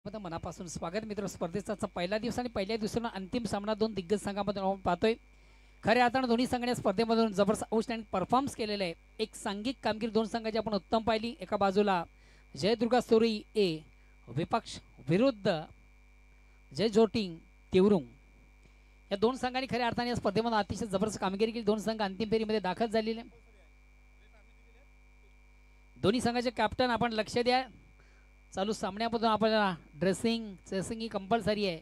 मनापासून स्वागत मित्र. स्पर्धेचा पहिला दिवस आणि पहिल्या दिवसाला अंतिम सामना दोन दिग्गज संघांमधून आपण पाहतोय. खऱ्या अर्थानं दोन्ही संघांनी स्पर्धेमधून जबरदस्त आउटस्टँडिंग परफॉर्मन्स केलेले आहे. एक सांघिक कामगिरी दोन संघांची आपण उत्तम पाहिली. एका बाजूला जयदुर्गा सोरी ए विपक्ष विरुद्ध जय जोटिंग देवरुंग या दोन संघांनी खऱ्या अर्थाने या स्पर्धेमध्ये अतिशय जबरदस्त कामगिरी केली. दोन संघ अंतिम फेरीमध्ये दाखल झालेले. दोन्ही संघाचे कॅप्टन आपण लक्ष द्या. चालू सामन्यामधून आपल्याला ड्रेसिंग ही कंपल्सरी आहे.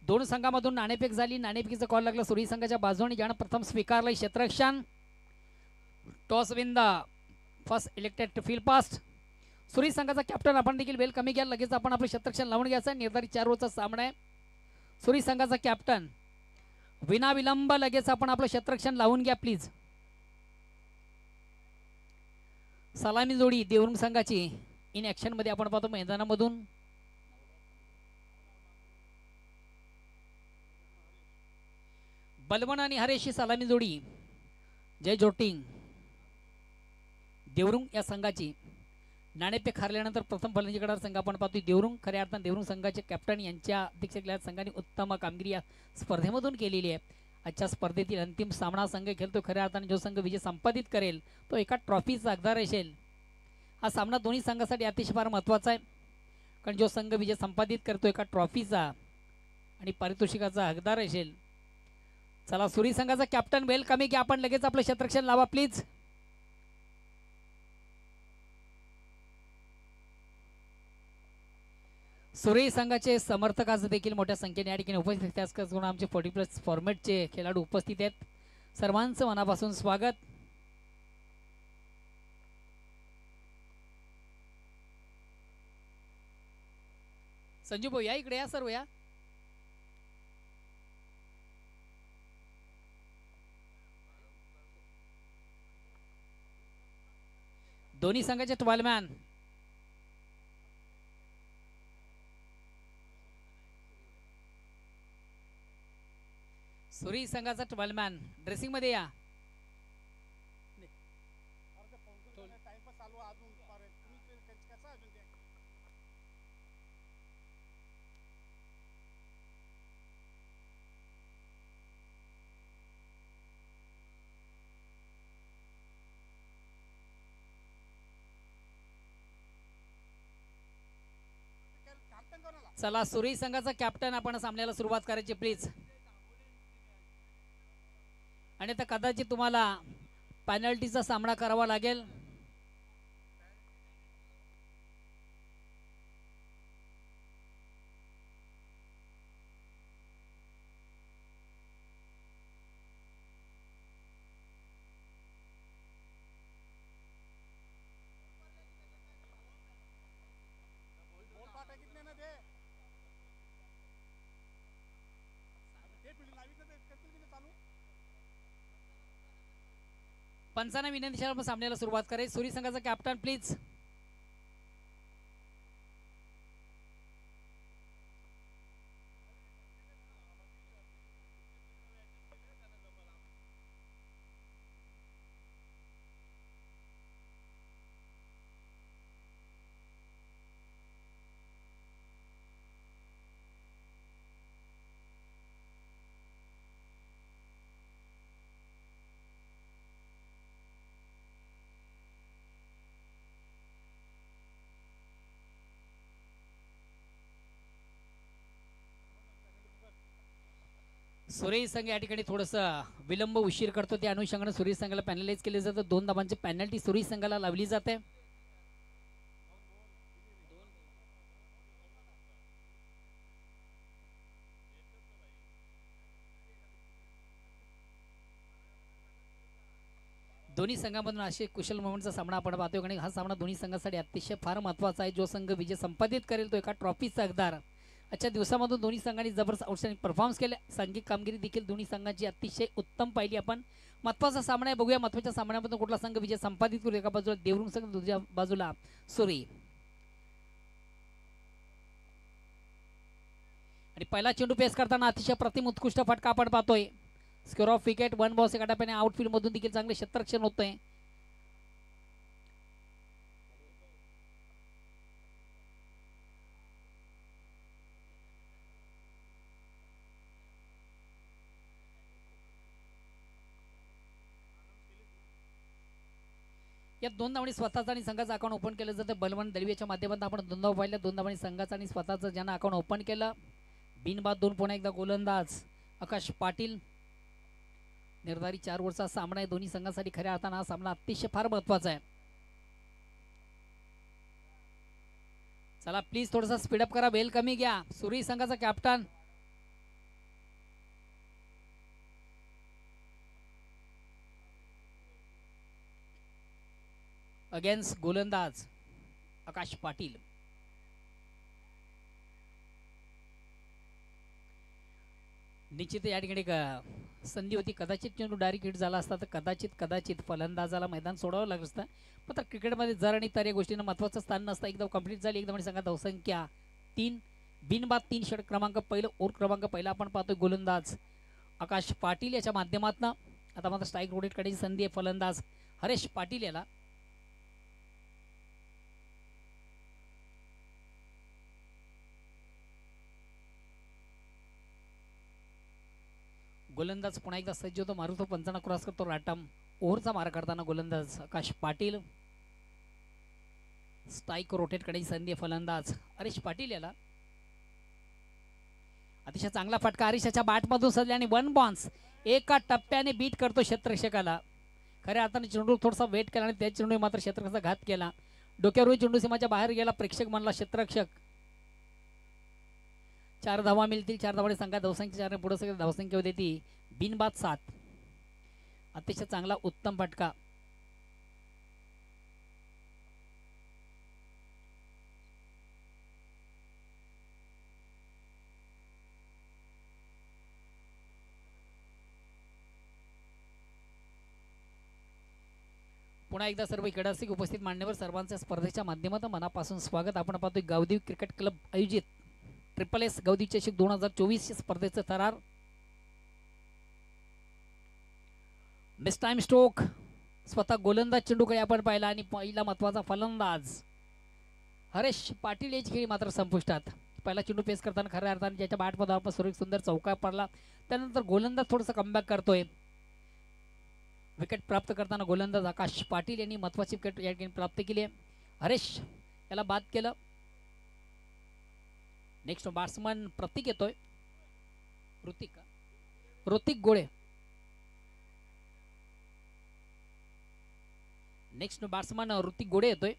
दोन संघामधून नाणेफेक झाली. नाणेफेकीचा कॉल लागला सुरी संघाच्या बाजूने, ज्यानं प्रथम स्वीकारलं क्षेत्ररक्षण. Toss win the first elected to field past. सुरी संघाचा कॅप्टन आपण देखील वेल कमी घ्या. लगेच आपण आपलं क्षेत्ररक्षण लावून घ्यायचं. निर्धारित 4 ओव्हरचा सामना आहे. सुरी संघाचा कॅप्टन विना विलंब लगेच आपण आपलं क्षेत्ररक्षण लावून घ्या प्लीज. सलामी जोडी देवरुंग संघाची इन ऍक्शन मध्ये आपण पाहतो मैदानामधून. बलवण आणि हरेशी सलामी जोडी जय जोटिंग देवरुंग या संघाची. नाणेफेक हारल्यानंतर प्रथम फलंदाजी करणारा संघ आपण पाहतोय देवरुंग. खऱ्या अर्थाने देवरुंग संघाचे कॅप्टन यांच्या अध्यक्षतेखाली संघाने उत्तम कामगिरी या स्पर्धेमधून केलेली आहे. आजच्या स्पर्धेतील अंतिम सामना संघ खेळतो. खऱ्या अर्थाने जो संघ विजय संपादित करेल तो एका ट्रॉफीचा हकदार असेल. हा सामना दोन्ही संघासाठी अतिशय फार महत्त्वाचा आहे, कारण जो संघ विजय संपादित करतो एका ट्रॉफीचा आणि पारितोषिकाचा हकदार असेल. चला सुरी संघाचा कॅप्टन वेल कमी की आपण लगेच आपलं क्षेत्ररक्षण लावा प्लीज. सुरी संघाचे समर्थक आज देखील मोठ्या संख्येने या ठिकाणी उपस्थित. त्याच आमचे 40+ फॉर्मॅटचे खेळाडू उपस्थित आहेत. सर्वांचं मनापासून स्वागत. संजू भाऊ या इकडे या. सर्व या. दोन्ही संघाचे 12 मॅन. सुरी संघाचा 12 मॅन ड्रेसिंग मध्ये या. चला सुरी संघाचा कॅप्टन आपण सामन्याला सुरुवात करायची प्लीज. आणि आता कदाचित तुम्हाला पेनल्टीचा सामना करावा लागेल. पंचांना विनंती आपण सामन्याला सुरुवात करायची. सुरी संघाचा कॅप्टन प्लीज. सुरेश संघ या ठिकाणी थोडंसं विलंब उशीर करतो. त्या अनुषंगाने सुरेश संघाला पॅनलाइज केले जातं. 2 धावांची पेनल्टी सुरेश संघाला लावली जाते. दोन्ही संघांमधून असे कुशल मोमेंटचा सामना आपण पाहतोय, कारण हा सामना दोन्ही संघांसाठी अतिशय फार महत्त्वाचा आहे. जो संघ विजय संपादित करेल तो एका ट्रॉफीचा हकदार. आजच्या दिवसामधून दोन्ही संघांनी जबरदस्त आउटस्टँडिंग परफॉर्मन्स केले. सांघिक कामगिरी देखील दोन्ही संघांची अतिशय उत्तम पाहिली आपण. महत्त्वाचा सामना आहे. बघूया महत्त्वाच्या सामन्यामधून कुठला संघ विजय संपादित करू. एका बाजूला देवरुंग संघ, दुसऱ्या बाजूला सुरी. आणि पहिला चेंडू पेस करताना अतिशय प्रतिम उत्कृष्ट फटका आपण पाहतोय. स्कोर ऑफ विकेट 1 बॉल्स एका टप्प्याने आउटफील्ड मधून देखील चांगले क्षेत्ररक्षण होतंय. या 2 धावांनी स्वतःचा आणि संघाचं अकाउंट ओपन केलं जातं. बलवान दळवीच्या माध्यमातून आपण 2 धावा पाहिल्या. 2 धावांनी संघाचं आणि स्वतःचं ज्यांना अकाउंट ओपन केलं. बिनबाद 2. पुन्हा एकदा गोलंदाज आकाश पाटील. निर्धारित 4 ओव्हरचा सामना आहे दोन्ही संघांसाठी. खऱ्या अर्थानं हा सामना अतिशय फार महत्त्वाचा आहे. चला प्लीज थोडासा स्पीडअप करा, बेल कमी घ्या. सुरी संघाचा कॅप्टन अगेन्स्ट गोलंदाज आकाश पाटील. निश्चित या ठिकाणी संधी होती, कदाचित चेंडू डायरेक्ट हिट झाला असता तर कदाचित फलंदाजाला मैदान सोडावं लागलं असतं. पण क्रिकेटमध्ये जर आणि तर या गोष्टींना महत्त्वाचं स्थान नसतं. एकदम कंप्लीट झाली. एकदम संघात धावसंख्या 3. बिनबाद 3. षटक क्रमांक पहिलं ओव्हर क्रमांक पहिला आपण पाहतोय गोलंदाज आकाश पाटील याच्या माध्यमातून. आता मात्र स्ट्राईक रोटेट काढायची संधी आहे फलंदाज हरेश पाटील याला. गोलंदाज पुन्हा एकदा सज्ज होतो. मारुतो पंचांना क्रॉस करतो. राटम ओव्हरचा मार करताना गोलंदाज आकाश पाटील. स्ट्राईक रोटेट करायची संधी फलंदाज हरीश पाटील याला. अतिशय चांगला फटका हरीशाच्या बॅटमधून सजल्याने 1 बॉन्स एका टप्प्याने बीट करतो क्षेत्ररक्षकाला. खऱ्या अर्थाने चेंडू थोडासा वेट केला आणि त्या चेंडू मात्र क्षेत्ररक्षकाचा घात केला. डोक्यावरून चेंडू सीमाच्या बाहेर गेला. प्रेक्षक म्हणला क्षेत्ररक्षक. 4 धावा मिळतील. 4 धावांनी संघात धावसंख्या 4 पुढे सगळे धावसंख्या होती ती बिनबाद 7. अतिशय चांगला उत्तम फटका. पुन्हा एकदा सर्व क्रीडारसिक उपस्थित मान्यवर सर्वांच्या स्पर्धेच्या माध्यमातून मनापासून स्वागत. आपण पाहतोय गावदेवी क्रिकेट क्लब आयोजित SSS गावदेवी चषक 2024 स्पर्धेचं थरार. मिस टाइम स्ट्रोक स्वतः गोलंदाज चेंडूकडे आपण पाहिला आणि पहिला महत्वाचा फलंदाज हरेश पाटील याची खेळी मात्र संपुष्टात. पहिला चेंडू पेस करताना खऱ्या अर्थाने ज्याच्या बॅटमध्ये आपण सुंदर चौका पडला. त्यानंतर गोलंदाज थोडासा कमबॅक करतोय. विकेट प्राप्त करताना गोलंदाज आकाश पाटील यांनी महत्वाची विकेट या ठिकाणी प्राप्त केली आहे. हरेश याला बाद केलं. नेक्स्ट बॅट्समन प्रतीक येतोय. ऋतिक गोळे. नेक्स्ट बॅट्समन ऋतिक गोळे येतोय.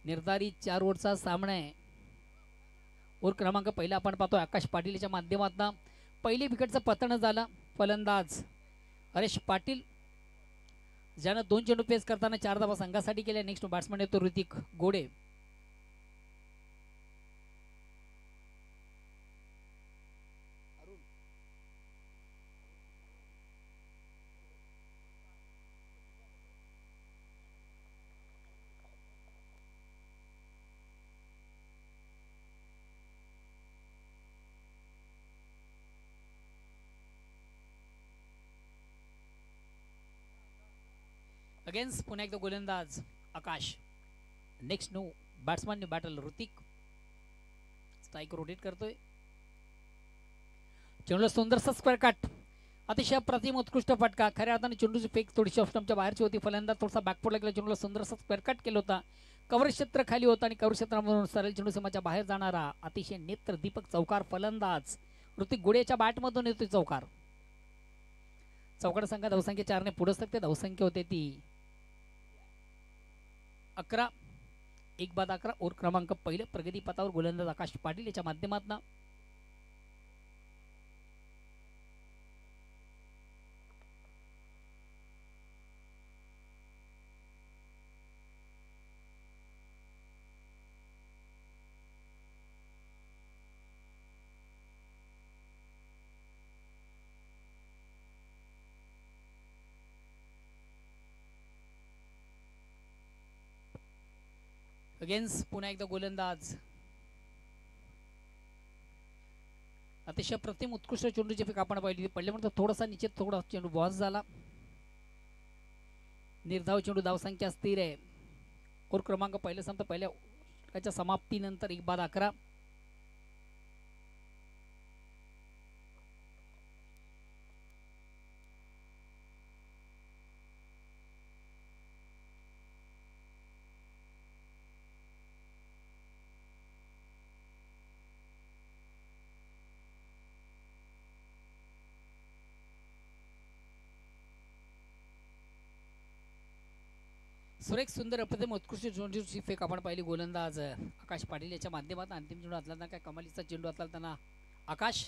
निर्धारित 4 ओव्हरचा सामना आहे. ओव्हर क्रमांक पहिला आपण पाहतोय आकाश पाटीलच्या माध्यमातून. पहिली विकेटचं पतन झालं. फलंदाज हरेश पाटील ज्यानं 2 चेंडू पेस करताना 4 धावा संघासाठी केल्या. नेक्स्ट बॅट्समन येतो ऋतिक गोडे. अगेन्स्ट पुन्हा एकदा गोलंदाज Akash. Next no batsman new battle Hrithik. Strike rotate करतोय. चेंडूला सुंदरसा स्क्वेअर कट. अतिशय प्रतिम उत्कृष्ट फटका. खऱ्या अर्थाने चेंडूची फेक थोडीशी ऑफस्टंपच्या बाहेरची होती. फलंदाज थोडासा बॅकफुटला गेला. चेंडूला सुंदरसा स्क्वेअर कट केला होता. कव्हर क्षेत्र खाली होता आणि कव्हर क्षेत्रामधून सरळ चेंडू सीमाच्या बाहेर जाणारा अतिशय नेत्र दीपक चौकार फलंदाज ऋतिक गोडेच्या बॅटमधून येतोय चौकार. चौकार संघात धावसंख्या 4 ने पुढे सकते. धावसंख्या होते ती 11. 1 बाद 11. ओव्हर क्रमांक पहिले प्रगती पथावर गोलंदाज आकाश पाटील याच्या माध्यमातून. अगेन्स्ट पुन्हा एकदा गोलंदाज. अतिशय प्रतिम उत्कृष्ट चेंडूची फेक आपण पाहिली. पडल्यानंतर थोडासा निश्चित थोडा चेंडू बॉस झाला. निर्धाव चेंडू धावसंख्या स्थिर आहे. ओव्हर क्रमांक पहिलं संपतं. पहिल्या षटकाच्या समाप्तीनंतर 1 बाद 11. सुरेख सुंदर अप्रतिम उत्कृष्ट झेंडूची फेक आपण पाहिली. गोलंदाज आकाश पाटील याच्या माध्यमातून अंतिम चेंडू हातला. काय कमालीचा चेंडू हातला त्यांना आकाश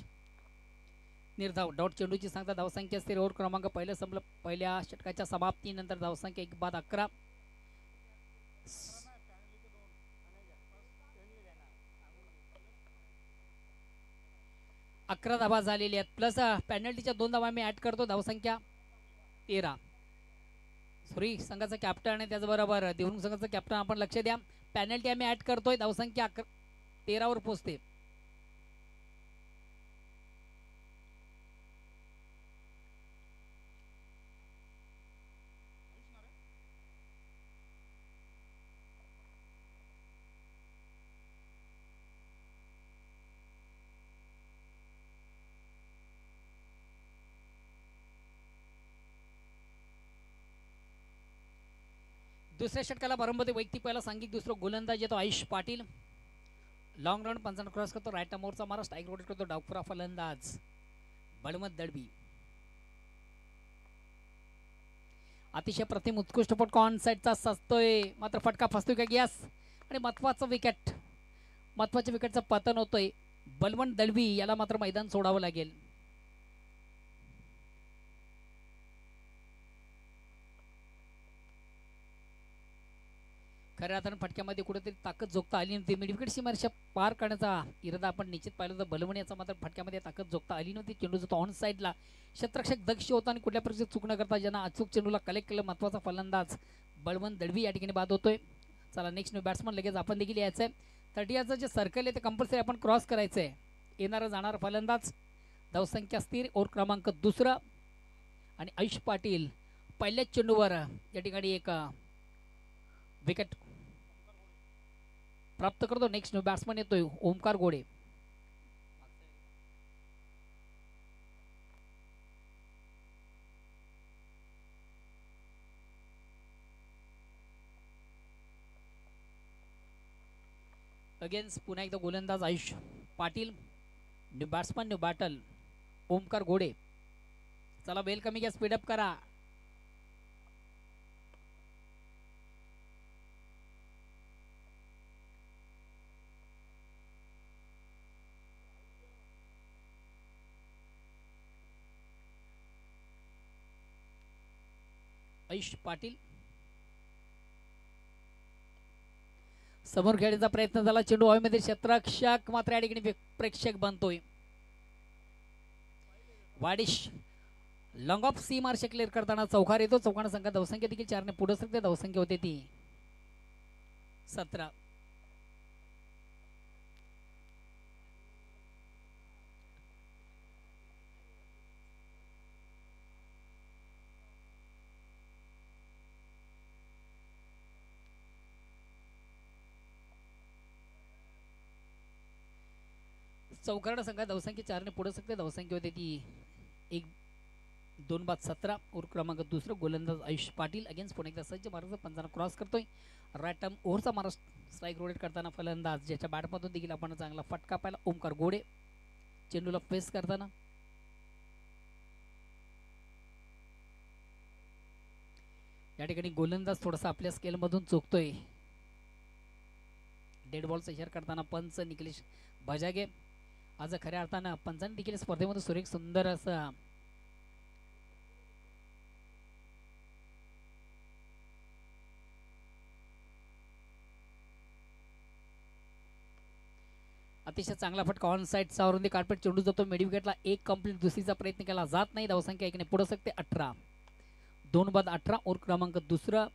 निर्धाव डॉट चेंडूची सांगता धावसंख्या असते. ओव्हर क्रमांक पहिलं संपलं. पहिल्या षटकाच्या समाप्तीनंतर धावसंख्या 1 बाद 11. 11 धावा झालेल्या आहेत प्लस पेनल्टीच्या 2 धावा मी ऍड करतो. धावसंख्या 13. सुरेख संघाचा कॅप्टन आणि त्याचबरोबर देवरुंग संघाचा कॅप्टन आपण लक्ष द्या. पेनल्टी आम्ही ऍड करतोय. धावसंख्या 13 वर पोहोचते. दुसऱ्या षटकाला बरोबर वैयक्तिक पहिला सांघिक दुसरं गोलंदाज येतो आयुष पाटील. लॉंग रन पंचांना क्रॉस करतो. राईट मोरचा मारा स्ट्राईक रोटेट करतो. डावखुरा फलंदाज बळवंत दळवी. अतिशय प्रतिम उत्कृष्ट फटका ऑन साईडचा सजतोय मात्र फटका फसतोय का गॅस आणि महत्वाचं महत्वाच्या विकेटचं पतन होतोय. बळवंत दळवी याला मात्र मैदान सोडावं लागेल. खऱ्या अर्थानं फटक्यामध्ये कुठेतरी ताकद जोखता आली नव्हती. मिडविकेट सीमारेषा पार करण्याचा इरादा आपण निश्चित पाहिलं तर बलवण याचा मात्र फटक्यामध्ये ताकद जोखता आली नव्हती. चेंडू जो ऑन साईडला क्षेत्ररक्षक दक्ष होता आणि कुठल्या परिस्थितीत चूक न करता ज्यांना अचूक चेंडूला कलेक्ट केलं महत्वाचा फलंदाज बळवंत दळवी या ठिकाणी बाद होतोय. चला नेक्स्ट न्यू बॅट्समन लगेच आपण देखील यायचं आहे. 30 जे सर्कल आहे ते कंपल्सरी आपण क्रॉस करायचं आहे. येणारा जाणारा फलंदाज धावसंख्या स्थिर. ओव्हर क्रमांक दुसरा आणि आयुष पाटील पहिल्याच चेंडूवर या ठिकाणी एक विकेट प्राप्त करतो. नेक्स्ट न्यू बॅट्समन येतोय ओमकार गोडे. अगेन्स्ट पुन्हा एकदा गोलंदाज Ayush Patil. New batsman new battle Omkar गोडे. चला वेल कमी घ्या स्पीडअप करा. आयुष पाटील समोर खेळण्याचा प्रयत्न झाला. चेंडू हवेमध्ये क्षेत्ररक्षक मात्र या ठिकाणी प्रेक्षक बनतोय. वाडिश लॉंग ऑफ सी मार्श क्लिअर करताना चौकार येतो. चौकाना संघात धावसंख्या देखील 4 ने पुढे सरकते. धावसंख्या होते ती 17. चौकारणा संघात धावसंख्या 4 ने पुढे सरकते. धावसंख्या होते ती 1-2-17. ओव्हर क्रमांक दुसरं गोलंदाज आयुष पाटील अगेन्स्ट पुन्हा एकदा सज्ज मारायचं पंचांना क्रॉस करतोय. राईट टर्म ओव्हरचा मारा स्ट्राईक रोटेट करताना फलंदाज ज्याच्या बॅटमधून देखील आपण चांगला फटका पाहिला ओमकार गोडे. चेंडूला फेस करताना या ठिकाणी गोलंदाज थोडासा आपल्या स्केलमधून चुकतोय. डेड बॉलचा इशारा करताना पंच निखिलेश भजागे. आज खऱ्या अर्थानं पंचांनी देखील स्पर्धेमध्ये सुरेख सुंदर असं अतिशय चांगला फटका ऑन साइड सावरुंदी कार्पेट चेंडू जातो मिड विकेटला. एक कंप्लीट दुसरीचा प्रयत्न केला जात नाही. धावसंख्या 1 ने पुढे सरकते 18. 2-18. ओव्हर क्रमांक दुसरा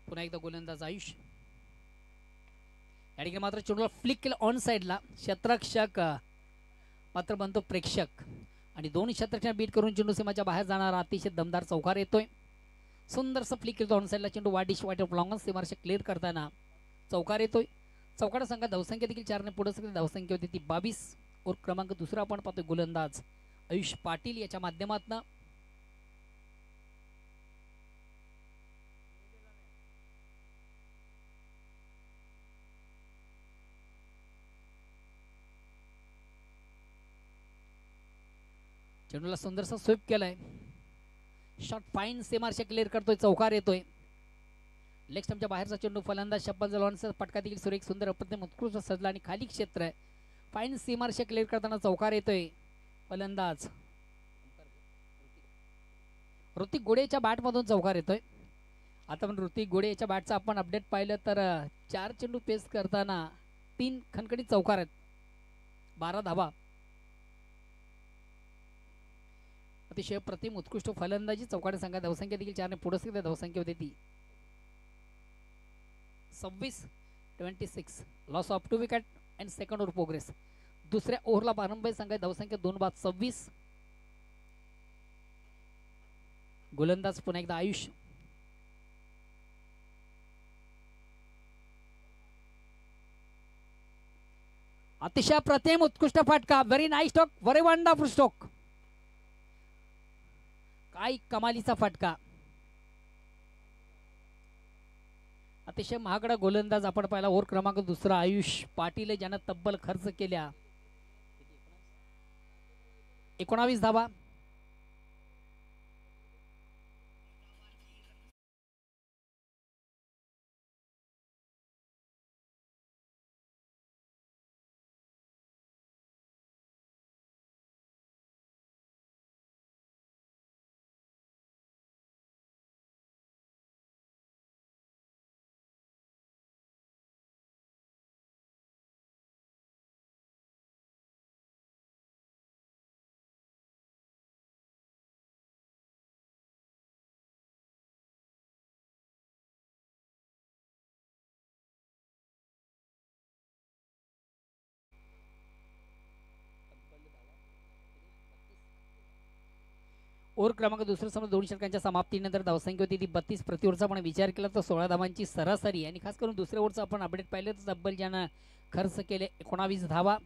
पुन्हा एकदा गोलंदाज आयुष या ठिकाणी मात्र चेंडूला फ्लिक केलं ऑन साइडला. क्षेत्ररक्षक मात्र बनतो प्रेक्षक आणि दोन क्षेत्ररक्षण बीट करून चेंडू सीमाच्या बाहेर जाणारा अतिशय दमदार चौकार येतोय. सुंदरसा फ्लिक केलं ऑन साइडला. चेंडू वाडिश वाईट ऑफ लॉंग सीमारेषा क्लिअर करताना चौकार येतोय. चौकारा संघात धावसंख्या देखील 4 ने पुढे सरकते. धावसंख्या होती ती 22. और क्रमांक दुसरा आपण पाहतोय गोलंदाज आयुष पाटील याच्या माध्यमातून चेंडूला सुंदरसा स्वीप केलाय. शॉट फाईन सीमारेषा क्लिअर करतोय, चौकार येतोय. लेग स्टंपच्या बाहेरचा चेंडू फलंदाज शब्बल जलवानचा पटका देखील सुरेख सुंदर अप्रतिम उत्कृष्ट सजला आणि खाली क्षेत्र आहे. फाईन सीमारेषा क्लिअर करताना चौकार येतोय. फलंदाज ऋतिक गोडेच्या बॅटमधून चौकार येतोय. आता पण ऋतिक गोडे याच्या बॅटचं आपण अपडेट पाहिलं तर 4 चेंडू पेस करताना 3 खणखणीत चौकार आहेत, 12 धावा. अतिशय प्रतिम उत्कृष्ट फलंदाजी. चौकार संघात धावसंख्या देखील 4 ने पुढे धावसंख्या होती ती 26-26. Loss of 2 wicket and second over progress. दुसऱ्या ओव्हरला प्रारंभ संघात धावसंख्या 2 बाद 26. गोलंदाज पुन्हा एकदा आयुष. अतिशय प्रतिम उत्कृष्ट फटका. Very nice stroke, very wonderful stroke. काय कमालीचा फटका. अतिशय महागडा गोलंदाज आपण पाहिला. ओव्हर क्रमांक दुसरा आयुष पाटील, ज्यानं तब्बल खर्च केल्या 19 धावा. ओव्हर क्रमांक दुसऱ्या समोर 2 षटकांच्या समाप्तीनंतर धावसंख्या होती ती 32. प्रति ओव्हरचा आपण विचार केला तर 16 धावांची सरासरी. आणि खास करून दुसऱ्या ओव्हरचं आपण अपडेट पाहिलं तर तब्बल ज्यानं खर्च केले 19 धावा.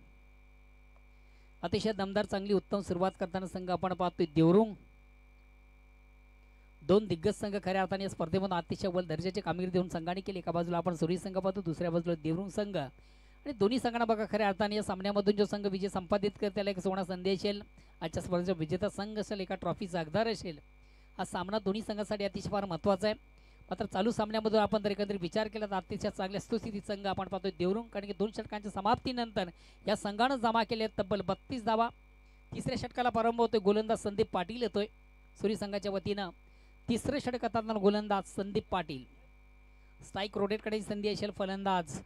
अतिशय दमदार चांगली उत्तम सुरुवात करताना संघ आपण पाहतोय देवरुंग. 2 दिग्गज संघ खऱ्या अर्थाने या स्पर्धेमध्ये अतिशय वर दर्जाची कामगिरी देऊन संघाने केली. एका बाजूला आपण सूर्य संघ पाहतो, दुसऱ्या बाजूला देवरुंग संघ. आणि दोन्ही संघांना बघा खऱ्या अर्थाने या सामन्यामधून जो संघ विजय संपादित करते त्याला एक सोना संधी असेल. आजच्या स्पर्धेचा विजेता संघ असेल, एका ट्रॉफीचा हकदार असेल. हा सामना दोन्ही संघांसाठी अतिशय फार महत्त्वाचा आहे. मात्र चालू सामन्यामधून आपण जर एकंदरीत विचार केला तर अतिशय चांगल्या स्तुस्थितीत संघ आपण पाहतोय देवरुंग. कारण की 2 षटकांच्या समाप्तीनंतर या संघानं जमा केले तब्बल 32 धावा. तिसऱ्या षटकाला प्रारंभ होतोय. गोलंदाज संदीप पाटील येतोय सूर्य संघाच्या वतीनं. तिसरे षटक करताना गोलंदाज संदीप पाटील. स्ट्राईक रोटेटकडे संधी असेल फलंदाज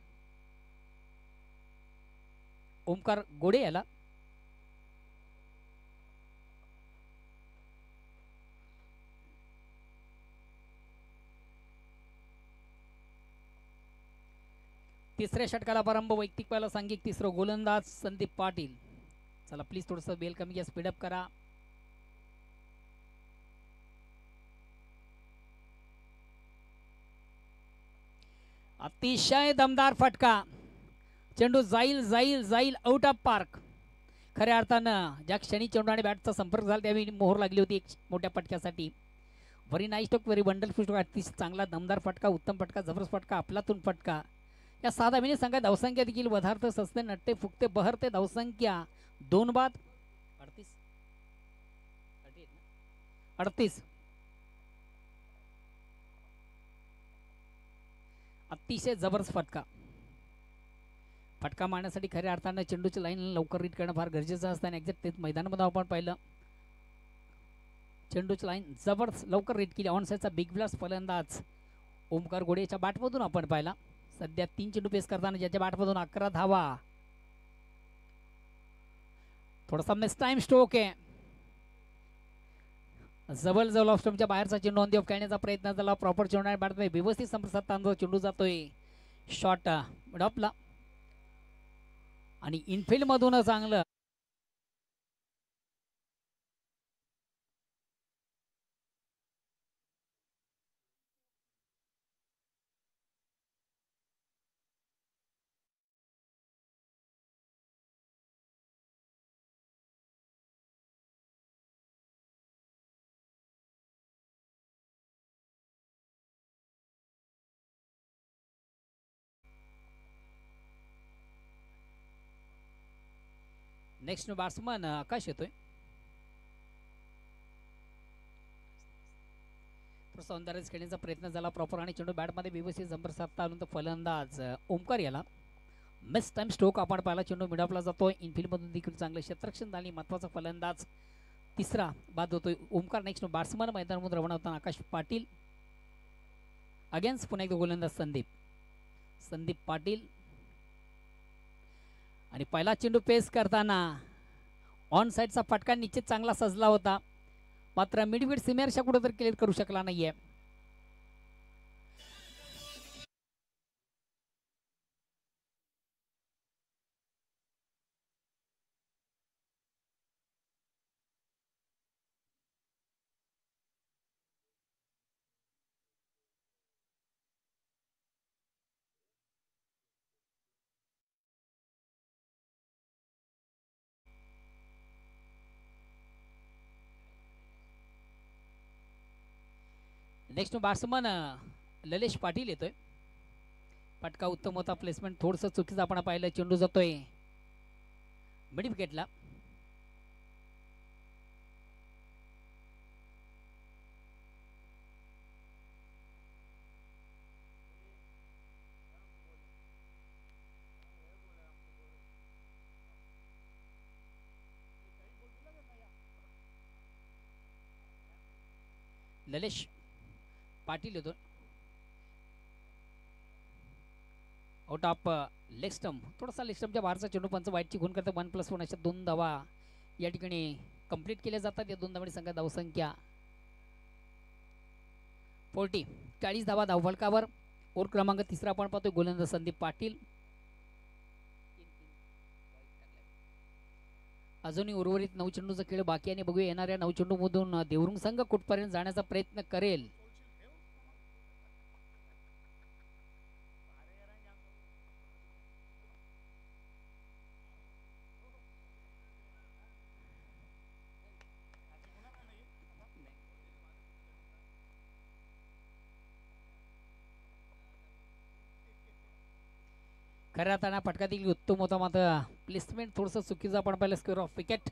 ओमकार गोडे याला. तिसऱ्या षटकाला प्रारंभ वैयक्तिक पहिला सांघिक तिसरं गोलंदाज संदीप पाटील. चला प्लीज थोडंसं बेल कमी घ्या, स्पीडअप करा. अतिशय दमदार फटका. चेंडू जाईल जाईल जाईल आउट ऑफ पार्क. खऱ्या अर्थानं ज्या क्षणी चेंडू आणि बॅटचा संपर्क झाला त्यावेळी मोहर लागली होती एक मोठ्या फटक्यासाठी. Very nice stroke, very wonderful stroke. अतिशय चांगला दमदार फटका, उत्तम फटका, जबरदस्त फटका, आपलातून फटका. या 6 धावीने संघात धावसंख्या देखील वधारते, सस्ते, नटते, फुकते, बहरते. धावसंख्या 2 बाद 38. अतिशय जबरदस्त फटका मारण्यासाठी खऱ्या अर्थानं चेंडूची लाईन लवकर रीड करणं फार गरजेचं असतं. आणि एक्झॅक्ट तेच मैदानामध्ये आपण पाहिलं. चेंडूची लाईन जबरदस्त लवकर रीड केली. ऑन साईडचा बिग ब्लास्ट फलंदाज ओमकार गोडेच्या बॅटमधून आपण पाहिला. सध्या 3 चेंडू पेस करताना ज्याच्या बॅटमधून 11 धावा. थोडासा मिस टाइम स्ट्रोक आहे. जवळ ऑफ स्टंपच्या बाहेरचा चेंडू ऑन दी ऑफ खेळण्याचा प्रयत्न झाला. प्रॉपर चेंडू बॅटमध्ये व्यवस्थित संप्रसाद तांदूळ चेंडू जातोय शॉट डॉपला. आणि इनफिल्ड मधून चांगलं नेक्स्ट बॅट्समन आकाश येतोय. थोडं सौंदर्याच खेळण्याचा प्रयत्न झाला प्रॉपर आणि चेंडू बॅटमध्ये व्यवस्थित जंपर साधता आला तर फलंदाज ओमकार याला मिस टाइम स्ट्रोक आपण पाहिला. चेंडू मिडॉपला जातोय इनफिल्डमधून देखील चांगलं क्षेत्ररक्षण झाली. महत्त्वाचा फलंदाज तिसरा बाद होतोय ओमकार. नेक्स्ट बॅट्समन मैदानामधून रवाना होताना आकाश पाटील अगेन्स्ट पुन्हा एकदा गोलंदाज संदीप पाटील आणि पहिला चेंडू पेस करताना ऑन साईडचा फटका निश्चित चांगला सजला होता मात्र मिडविड सीमेअरच्या कुठं तर क्लिअर करू शकला नाहीये. नेक्स्ट बॅट्समन ललेश पाटील येतोय. फटका उत्तम होता. प्लेसमेंट थोडंसं चुकीचं आपण पाहिलं. चेंडू जातोय मिड विकेटला. ललेश पाटील येतो आउट ऑफ लेग स्टंप. थोडासा लेग स्टंपच्या बाहेरचा चेंडू पंच वाईटची खून करतं. 1+1 अशा 2 धावा या ठिकाणी कंप्लीट केल्या जातात. या 2 धावांनी संघात धावसंख्या 40. 40 धावा धावफलकावर. ओव्हर क्रमांक तिसरा आपण पाहतोय गोलंदाज संदीप पाटील. अजूनही उर्वरित 9 चेंडूचा खेळ बाकी आणि बघूया येणाऱ्या 9 चेंडूमधून देवरुंग संघ कुठपर्यंत जाण्याचा प्रयत्न करेल. खऱ्या अर्थानं फटका देखील उत्तम होता मात्र प्लेसमेंट थोडंसं चुकीचं आपण पाहिलं. Square off wicket.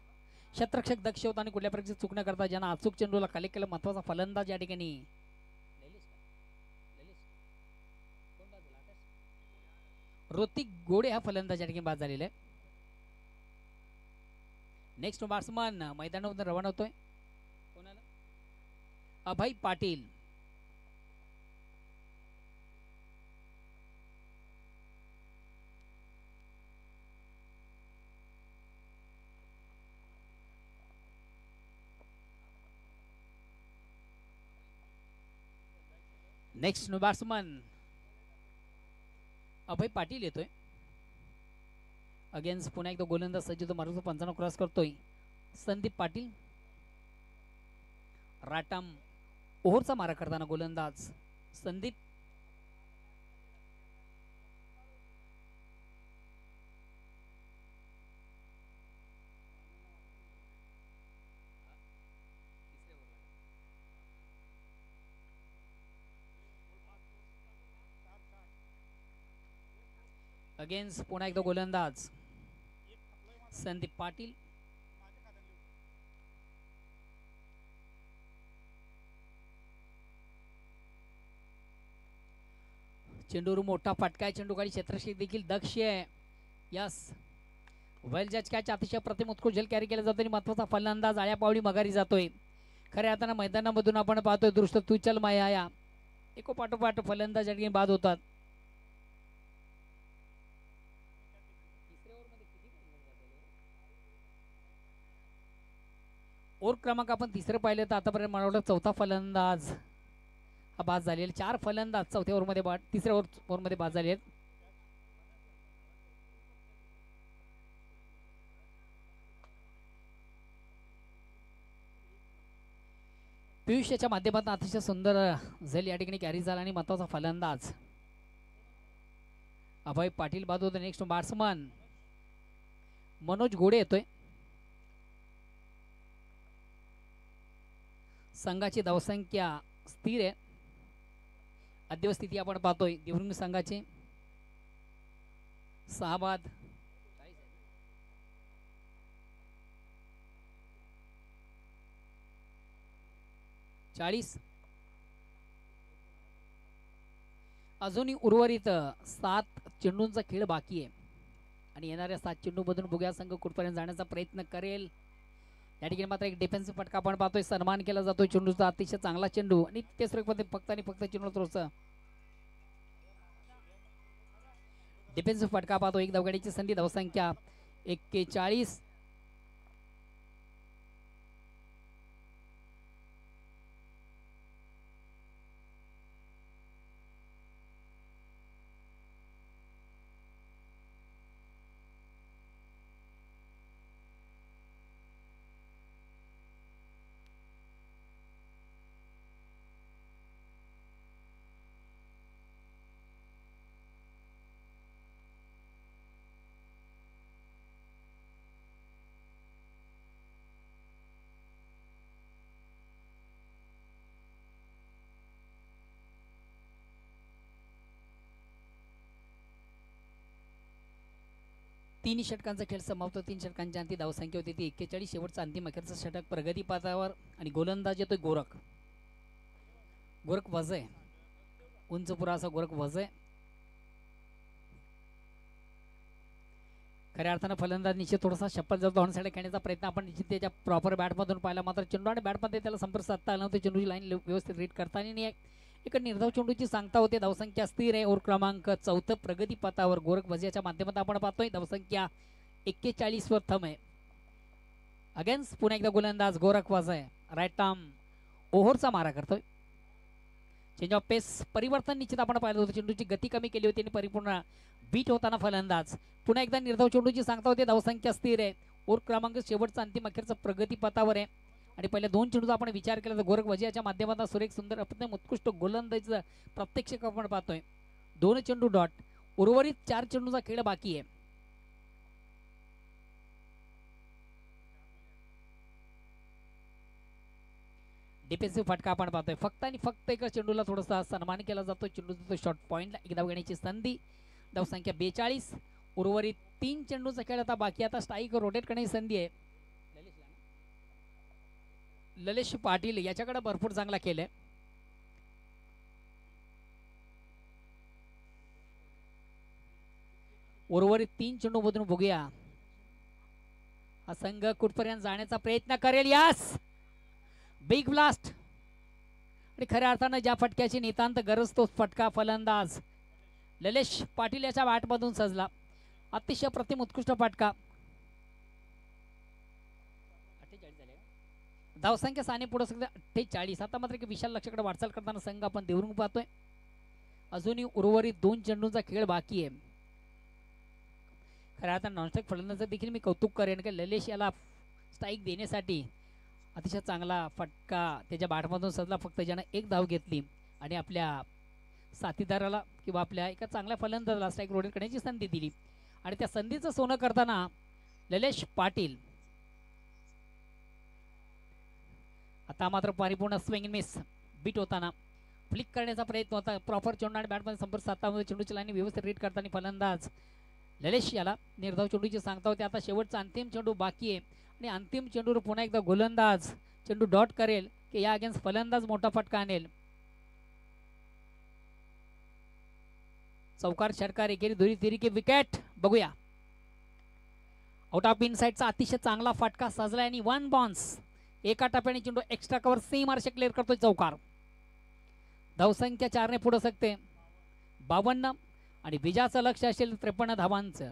क्षेत्ररक्षक दक्ष होता आणि कुठल्या प्रकारची चूक न करता ज्यांना अचूक चेंडूला खाली केलं. महत्वाचा फलंदाज या ठिकाणी ऋतिक गोडे हा फलंदाज या ठिकाणी बाद झालेला आहे. नेक्स्ट बॅट्समन मैदानामधून रवाना होतोय अभय पाटील. नेक्स्ट बॅट्समन अभय पाटील येतोय अगेन्स्ट पुन्हा एकदा गोलंदाज सज्ज तो मारून 55 क्रॉस करतोय संदीप पाटील. राटम ओव्हरचा मारा करताना गोलंदाज संदीप. अगेन्स्ट पुन्हा एकदा गोलंदाज संदीप पाटील. चेंडूवर मोठा फटका आहे. चेंडू गाडी क्षेत्ररक्षक देखील दक्ष आहे. यस वेल जज कॅच अतिशय प्रतिम उत्कृष्ट झेल कॅरी केला जातो आणि महत्वाचा फलंदाज आळ्या पावडी मघारी जातोय. खऱ्या अर्थानं मैदानामधून आपण पाहतोय दृष्ट तुचल माया एकोपाठोपाठ फलंदाज या ठिकाणी बाद होतात. ओव्हर क्रमांक आपण तिसरं पाहिलं तर आतापर्यंत मला वाटतं चौथा फलंदाज हा बाद झालेला. 4 फलंदाज चौथ्या ओव्हरमध्ये बाद तिसऱ्या ओव्हरमध्ये बाद झाले आहेत. पियुष याच्या माध्यमातून अतिशय सुंदर झेल या ठिकाणी कॅरी झाला आणि महत्वाचा फलंदाज अभय पाटील बाद होतो. नेक्स्ट बॅट्समन मनोज घोडे येतोय. संघाची धावसंख्या स्थिर आहे. अद्यव स्थिती आपण पाहतोय देवरुंग संघाची 6 बाद 40 अजूनही उर्वरित 7 चेंडूंचा खेळ बाकी आहे आणि येणाऱ्या 7 चेंडूमधून बुग्या संघ कुठपर्यंत जाण्याचा प्रयत्न करेल. या ठिकाणी मात्र एक डिफेन्सिव्ह फटका आपण पाहतोय, सन्मान केला जातोय चेंडूचा, अतिशय चांगला चेंडू आणि तेच मध्ये फक्त आणि फक्त चेंडू थोडंसं डिफेन्सिव्ह फटका पाहतो. एक धावगाडीची संधी, धावसंख्या 41. तीन षटकांचा खेळ समाप्त. 3 षटकांच्या अंती धावसंख्या होती ती 41. शेवटचा अंतिम अखेरचा षटक प्रगती पथावर आणि गोलंदाज येतोय गोरख. गोरख वजय उंच पुरा असा गोरख वजय. खऱ्या अर्थानं फलंदाज निश्चित थोडासा शप्पल जातो धावण्यासाठी खेळण्याचा प्रयत्न आपण निश्चित त्याच्या प्रॉपर बॅटमधून पाहिला, मात्र चेंडू आणि बॅटमध्ये त्याला संपर्क साधता आला नव्हता. चेंडूची लाईन व्यवस्थित रीड करता नाही. एक निर्धाव चेंडूची सांगता होते. धावसंख्या स्थिर आहे. ओव्हर क्रमांक 4 प्रगती पथावर गोरख वजियाच्या माध्यमातून आपण पाहतोय. धावसंख्या 41 वर थम आहे. अगेन्स्ट पुन्हा एकदा गोलंदाज गोरख वजय राईट आर्म ओव्हरचा मारा करतोय. चेंज ऑफ पेस परिवर्तन निश्चित आपण पाहिलं होतं. चेंडूची गती कमी केली होती आणि परिपूर्ण बीट होताना फलंदाज पुन्हा एकदा निर्धाव चेंडूची सांगता होते. धावसंख्या स्थिर आहे. ओव्हर क्रमांक शेवटचा अंतिम अखेरचा प्रगती पथावर आहे आणि पहिल्या 2 चेंडूचा आपण विचार केला तर गोरख वजियाच्या माध्यमातून सुरेख सुंदर अप्रतिम उत्कृष्ट गोलंदाजीचा प्रत्यक्ष आपण पाहतोय. 2 चेंडू डॉट. उर्वरित 4 चेंडूचा खेळ बाकी आहे. डिफेन्सिव्ह फटका आपण पाहतोय. फक्त आणि फक्त एका चेंडूला थोडासा सन्मान केला जातो. चेंडूचा शॉर्ट पॉईंटला एक धाव घेण्याची संधी. धावसंख्या 42. उर्वरित 3 चेंडूचा खेळ आता बाकी. आता स्ट्राईक रोटेट करण्याची संधी आहे. ललेश पाटील याच्याकडे भरपूर चांगला केलंय. उर्वरित 3 चेंडू मधून बघूया हा संघ कुठपर्यंत जाण्याचा प्रयत्न करेल. यास बिग ब्लास्ट आणि खऱ्या अर्थानं ज्या फटक्याची नितांत गरज तो फटका फलंदाज ललेश पाटील याच्या बॅटमधून सजला. अतिशय प्रतिम उत्कृष्ट फटका. धावसंख्या साने पुढे सगळं 48. आता मात्र विशाल लक्षाकडे वाटचाल करताना संघ आपण देवरून पाहतोय. अजूनही उर्वरित 2 चेंडूंचा खेळ बाकी आहे. खऱ्या अर्थानं नॉनस्ट्राईक फलंदाजाचं देखील मी कौतुक करेन की ललेश याला स्ट्राईक देण्यासाठी अतिशय चांगला फटका त्याच्या बॅटमधून सजला. फक्त ज्यानं एक धाव घेतली आणि आपल्या साथीदाराला किंवा आपल्या एका चांगल्या फलंदाजाला स्ट्राईक रोटेट करण्याची संधी दिली आणि त्या संधीचं सोनं करताना ललेश पाटील आता मात्र परिपूर्ण स्विंग मिस बीट होताना फ्लिक करण्याचा प्रयत्न होता. प्रॉपर चेंडू आणि बॅटमध्ये संपर्क साधतामध्ये चेंडूची लाईन व्यवस्थित रीड करताना फलंदाज ललेश याला निर्धाव चेंडूची सांगता होते. आता शेवटचा अंतिम चेंडू बाकी आहे आणि अंतिम चेंडूवर पुन्हा एकदा गोलंदाज चेंडू डॉट करेल की या अगेन्स्ट फलंदाज मोठा फटका आणेल. चौकार षटकार एकेरी दुरी तिरी की विकेट. बघूया आउट ऑफ इनसाइडचा अतिशय चांगला फटका सजला आणि 1 बाउन्स. एका टप्प्याने चेंडू एक्स्ट्रा कव्हर सी मार्श क्लिअर करतोय चौकार. धावसंख्या 4 ने पुढे सकते 52 आणि विजयाचं लक्ष असेल 53 धावांचं.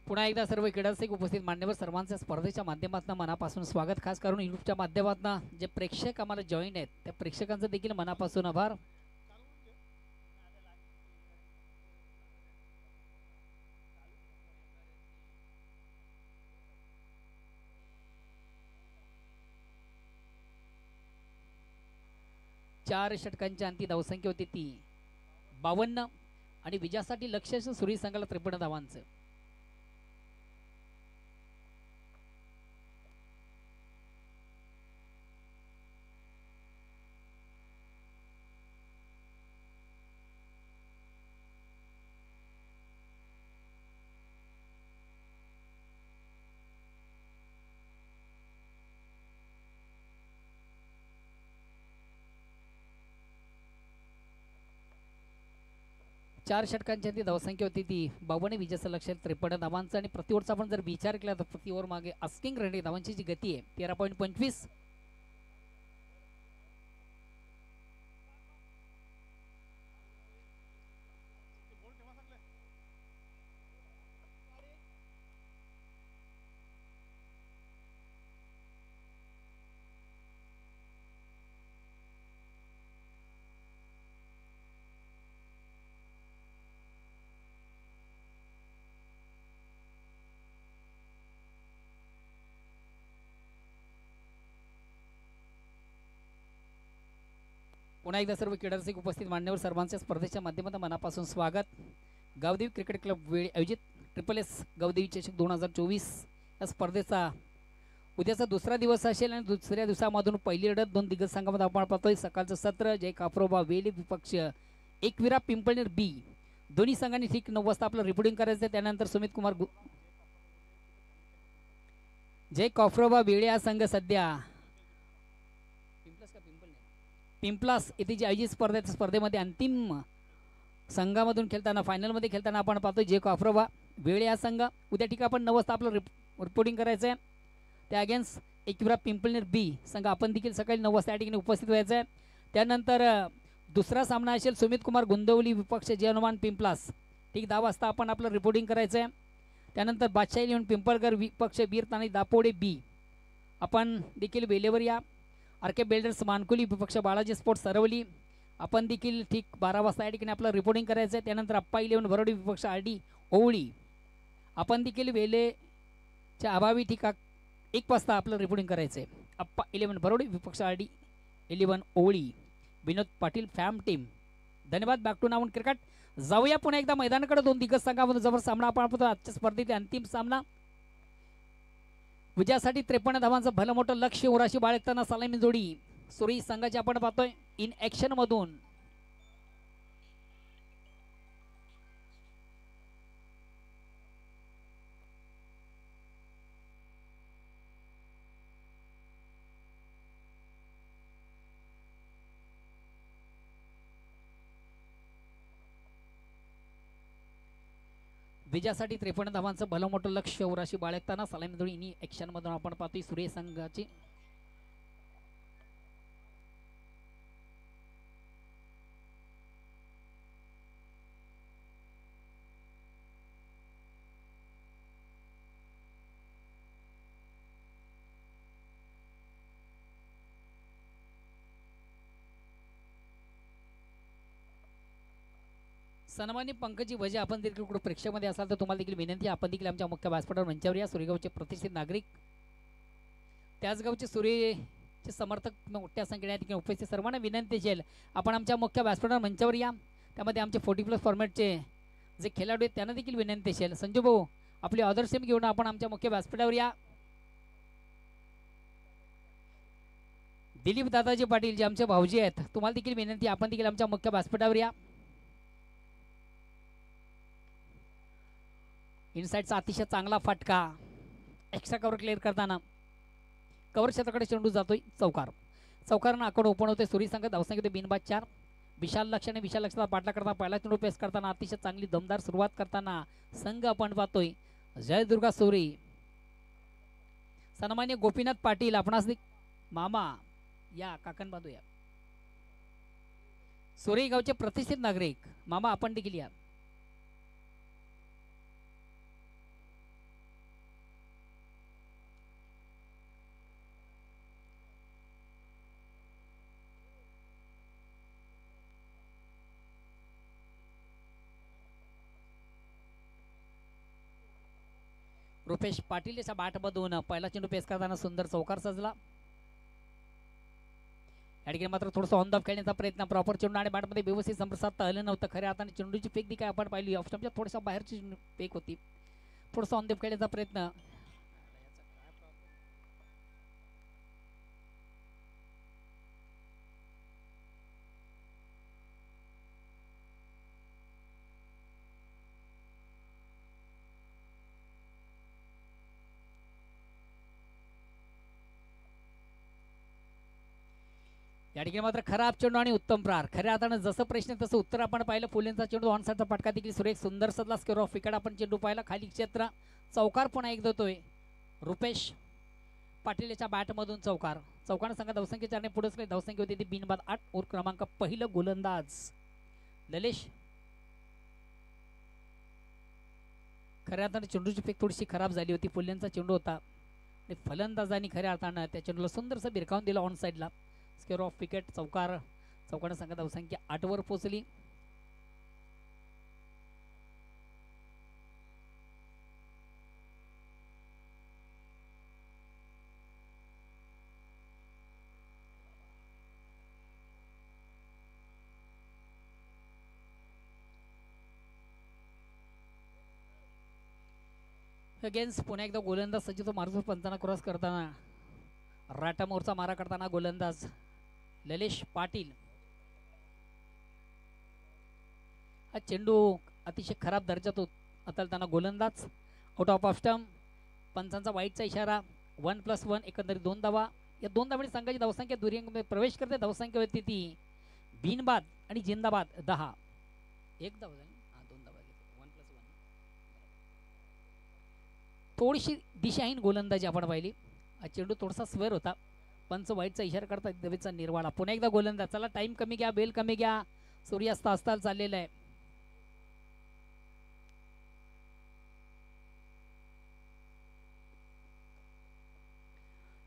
पुन्हा एकदा सर्व क्रीडारसिक उपस्थित मान्यवर सर्वांचं स्पर्धेच्या माध्यमातून मनापासून स्वागत. खास करून युट्यूबच्या माध्यमातून जे प्रेक्षक आम्हाला जॉईन आहेत त्या प्रेक्षकांचं देखील मनापासून आभार. चार षटकांच्या अंती धावसंख्या होती ती 52 आणि विजयासाठी लक्ष्य सूर्य संघाला 53 धावांचं. 4 षटकांची ती धावसंख्या होती ती 52, विजयाचं लक्ष 53 धावांचं आणि प्रति ओव्हरचा आपण जर विचार केला तर प्रति ओव्हर मागे आस्किंग रन धावांची जी गती आहे 13.25. पुन्हा एकदा सर्व क्रीडारसिक उपस्थित मान्यवर सर्वांच्या स्पर्धेच्या माध्यमातून मनापासून स्वागत. गावदेवी क्रिकेट क्लब वेळ आयोजित ट्रिपल एस गावदेवी चषक 2024 या स्पर्धेचा उद्याचा दुसरा दिवस असेल आणि दुसऱ्या दिवसामधून पहिली लढत 2 दिग्गज संघामध्ये आपण पाहतोय. सकाळचं सत्र जय काफरोबा वेली विपक्ष एकविरा पिंपळनेर बी, दोन्ही संघांनी ठीक 9 वाजता आपलं रिपोर्टिंग करायचं. त्यानंतर सुमित कुमार जय काफरोबा वेळे हा संघ सध्या पिंपलास येथे जी आयोजित स्पर्धेमध्ये अंतिम संघामधून खेळताना फायनलमध्ये खेळताना आपण पाहतोय जे काफरोबा वेळे हा संघ उद्या ठीक आपण 9 वाजता आपलं रिपोर्टिंग करायचं आहे. त्या अगेन्स्ट एकविरा पिंपळनेर बी संघ आपण देखील सकाळी 9 वाजता या ठिकाणी उपस्थित व्हायचं आहे. त्यानंतर दुसरा सामना असेल सुमित कुमार गोंदवली विपक्ष जय हनुमान पिंपलास, ठीक 10 वाजता आपण आपलं रिपोर्टिंग करायचं आहे. त्यानंतर बादशाही लिहून पिंपळगर विपक्ष वीर तानाजी दापोडे बी, आपण देखील वेलेवर या. आर के बिल्डर्स मानकुली विपक्ष बालाजी स्पोर्ट्स सरवली, आपण देखील ठीक 12 वाजता या ठिकाणी आपलं रिपोर्टिंग करायचं आहे. त्यानंतर अप्पा 11 भरोडी विपक्ष आर डी ओवळी, आपण देखील वेलेच्या अभावी ठीक 1 वाजता आपलं रिपोर्टिंग करायचं आहे. अप्पा 11 भरोडी विपक्ष आर डी 11 ओवळी. विनोद पाटील फॅम टीम, धन्यवाद. बॅक टू नाऊन क्रिकेट. जाऊया पुन्हा एकदा मैदानाकडे. 2 दिग्गज संघामध्ये जबर सामना आपण पाहतो. आजच्या स्पर्धेतील अंतिम सामना विजयासाठी 53 धावांचं भलं मोठं लक्ष्य उराशी बाळगताना सलामी जोडी सुरी संघाची आपण पाहतोय इन ॲक्शन मधून. विजयासाठी 53 धावांचं भलं मोठं लक्ष्य उराशी बाळगताना सलामी जोडी इन ॲक्शन मधून आपण पाहतोय सूर्य संघाची. सन्मान्य पंकजी भजे, आपण देखील कुठे प्रेक्षकामध्ये असाल तर तुम्हाला देखील विनंती, आपण देखील आमच्या मुख्य व्यासपीठावर मंचावर या. सुरेगावचे प्रतिष्ठित नागरिक, त्याच गावचे सूर्यचे समर्थक मोठ्या संख्येने या ठिकाणी उपस्थित सर्वांना विनंती असेल आपण आमच्या मुख्य व्यासपीठावर मंचावर या. त्यामध्ये आमचे 40+ फॉर्मॅटचे जे खेळाडू आहेत त्यांना देखील विनंती असेल. संजू भाऊ, आपली ऑर्डर सेम घेऊन आपण आमच्या मुख्य व्यासपीठावर या. दिलीप दादाजी पाटील जे आमचे भाऊजी आहेत, तुम्हाला देखील विनंती, आपण देखील आमच्या मुख्य व्यासपीठावर या. इनसाइडचा अतिशय चांगला फटका एक्स्ट्रा कव्हर क्लिअर करताना कव्हर क्षेत्राकडे चेंडू जातोय. चौकारनं आकडे ओपन होते. सूर्य संघ धावसंख्येत बिनबाद 4. विशाल लक्षाने विशाल लक्षाचा पाठला करता पहिला चेंडू पेस करताना अतिशय चांगली दमदार सुरुवात करताना संघ आपण पाहतोय जय दुर्गा सूरी. सन्मान्य गोपीनाथ पाटील, आपणास मामा या काकण बांधूया. सूर्य गावचे प्रतिष्ठित नागरिक मामा, आपण देखील या. रुपेश पाटील याच्या बॅटमधून पहिला चेंडू पेस करताना सुंदर चौकार सजला. या ठिकाणी मात्र थोडंसं ऑन द खेळण्याचा प्रयत्न, प्रॉपर चेंडू आणि बॅटमध्ये व्यवस्थित संप्रसाद आलं नव्हतं. खऱ्या हाताने चेंडूची फेक देखील आपण पाहिली, ऑफ स्टंपच्या थोड्याशा बाहेरची फेक होती. थोडंसं ऑन द खेळण्याचा प्रयत्न. या ठिकाणी मात्र खराब चेंडू आणि उत्तम प्रहार. खऱ्या अर्थानं जसं प्रश्न तसं उत्तर आपण पाहिलं. फुलेंचा चेंडू ऑन साईडचा फटका देखील सुरेख सुंदर सदला स्क्वेअर ऑफ विकेट आपण चेंडू पाहिला. खाली क्षेत्र चौकार पुन्हा एक देतोय रुपेश पाटील याच्या बॅटमधून चौकार. चौकानं संघ धावसंख्या 4 ने पुढे धावसंख्या होती ती बिनबाद 8. ओव्हर क्रमांक पहिलं गोलंदाज ललेश. खऱ्या अर्थानं चेंडूची फेक थोडीशी खराब झाली होती. फुल्यांचा चेंडू होता आणि फलंदाजांनी खऱ्या अर्थानं त्या चेंडूला सुंदरसं बिरकावून दिलं ऑन साईडला. स्क्वेअर ऑफ विकेट चौकार. चौकानं संघ धावसंख्या 8 वर पोहोचली. अगेन्स्ट पुन्हा एकदा गोलंदाज सज्ज. तो मारुती पंचांना क्रॉस करताना राटा मोरचा मारा करताना गोलंदाज ललेश पाटील. हा चेंडू अतिशय खराब दर्जात हाताळताना गोलंदाज आउट ऑफ स्टंप. पंचांचा वाईटचा इशारा. 1+1 एकंदरीत 2 धावा. या 2 धावांनी संघाची धावसंख्या दुहेरीमध्ये प्रवेश करते. धावसंख्या होती ती बिनबाद आणि जिंदाबाद 10. एक धाव झाली. थोडीशी दिशाहीन गोलंदाजी आपण पाहिली. हा चेंडू थोडासा स्वेअर होता. पंच वाईटचा इशारा करता दवेचा निर्वाळा. पुन्हा एकदा गोलंदाज. चला टाइम कमी घ्या, बेल कमी घ्या. सूर्यास्त अस्ताल चाललेला आहे.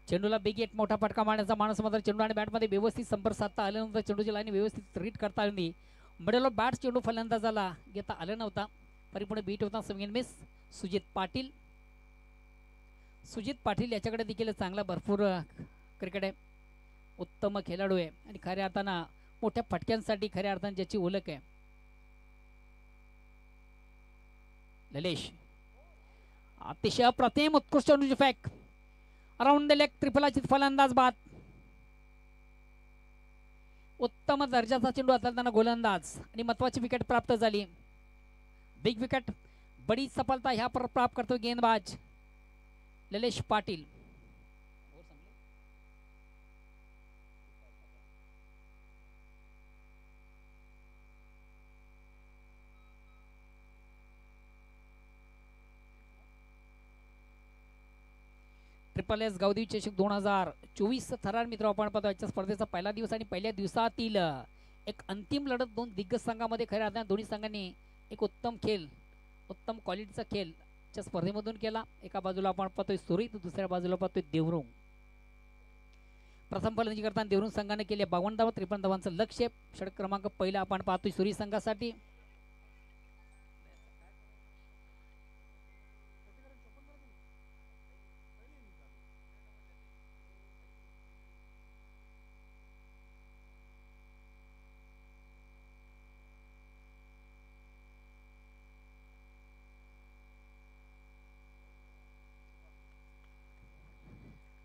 चेंडूला बिग एट मोठा फटका मारण्याचा माणूस मात्र चेंडू आणि बॅटमध्ये व्यवस्थित संपर्क साधता आला नव्हता. चेंडूची लाईन व्यवस्थित रीड करता आली नाही. मिडल ऑफ बॅट चेंडू फलंदाजाला घेता आलं नव्हता. परिपूर्ण बीट होता. Swing miss. सुजित पाटील. सुजित पाटील याच्याकडे देखील चांगला भरपूर क्रिकेट आहे. उत्तम खेळाडू आहे आणि खऱ्या अर्थानं मोठ्या फटक्यांसाठी खऱ्या अर्थानं ज्याची ओळख आहे. ललेश अतिशय अप्रतिम उत्कृष्ट फॅक. अराउंड द लेग त्रिफलाची फलंदाज बाद. उत्तम दर्जाचा चेंडू हाताळताना गोलंदाज आणि महत्वाची विकेट प्राप्त झाली. Big wicket. बडी सफलता ह्या प्राप्त करतो गेंदबाज ललेश पाटील. ट्रिपल एस गावदेवी चषक 2024 थरार मित्र आपण पाहतो. आजच्या स्पर्धेचा पहिला दिवस आणि पहिल्या दिवसातील एक अंतिम लढत. 2 दिग्गज संघामध्ये खऱ्या अर्थाने दोन्ही संघांनी एक उत्तम खेळ, उत्तम क्वालिटीचा खेळ च्या स्पर्धेमधून केला. एका बाजूला आपण पाहतोय सुरी, तर दुसऱ्या बाजूला पाहतोय देवरुंग. प्रथम फलंदाजी करताना देवरुंग संघाने केले 52 धावा. 53 धावांचं लक्ष्य. षटक क्रमांक पहिला आपण पाहतोय सुरी संघासाठी.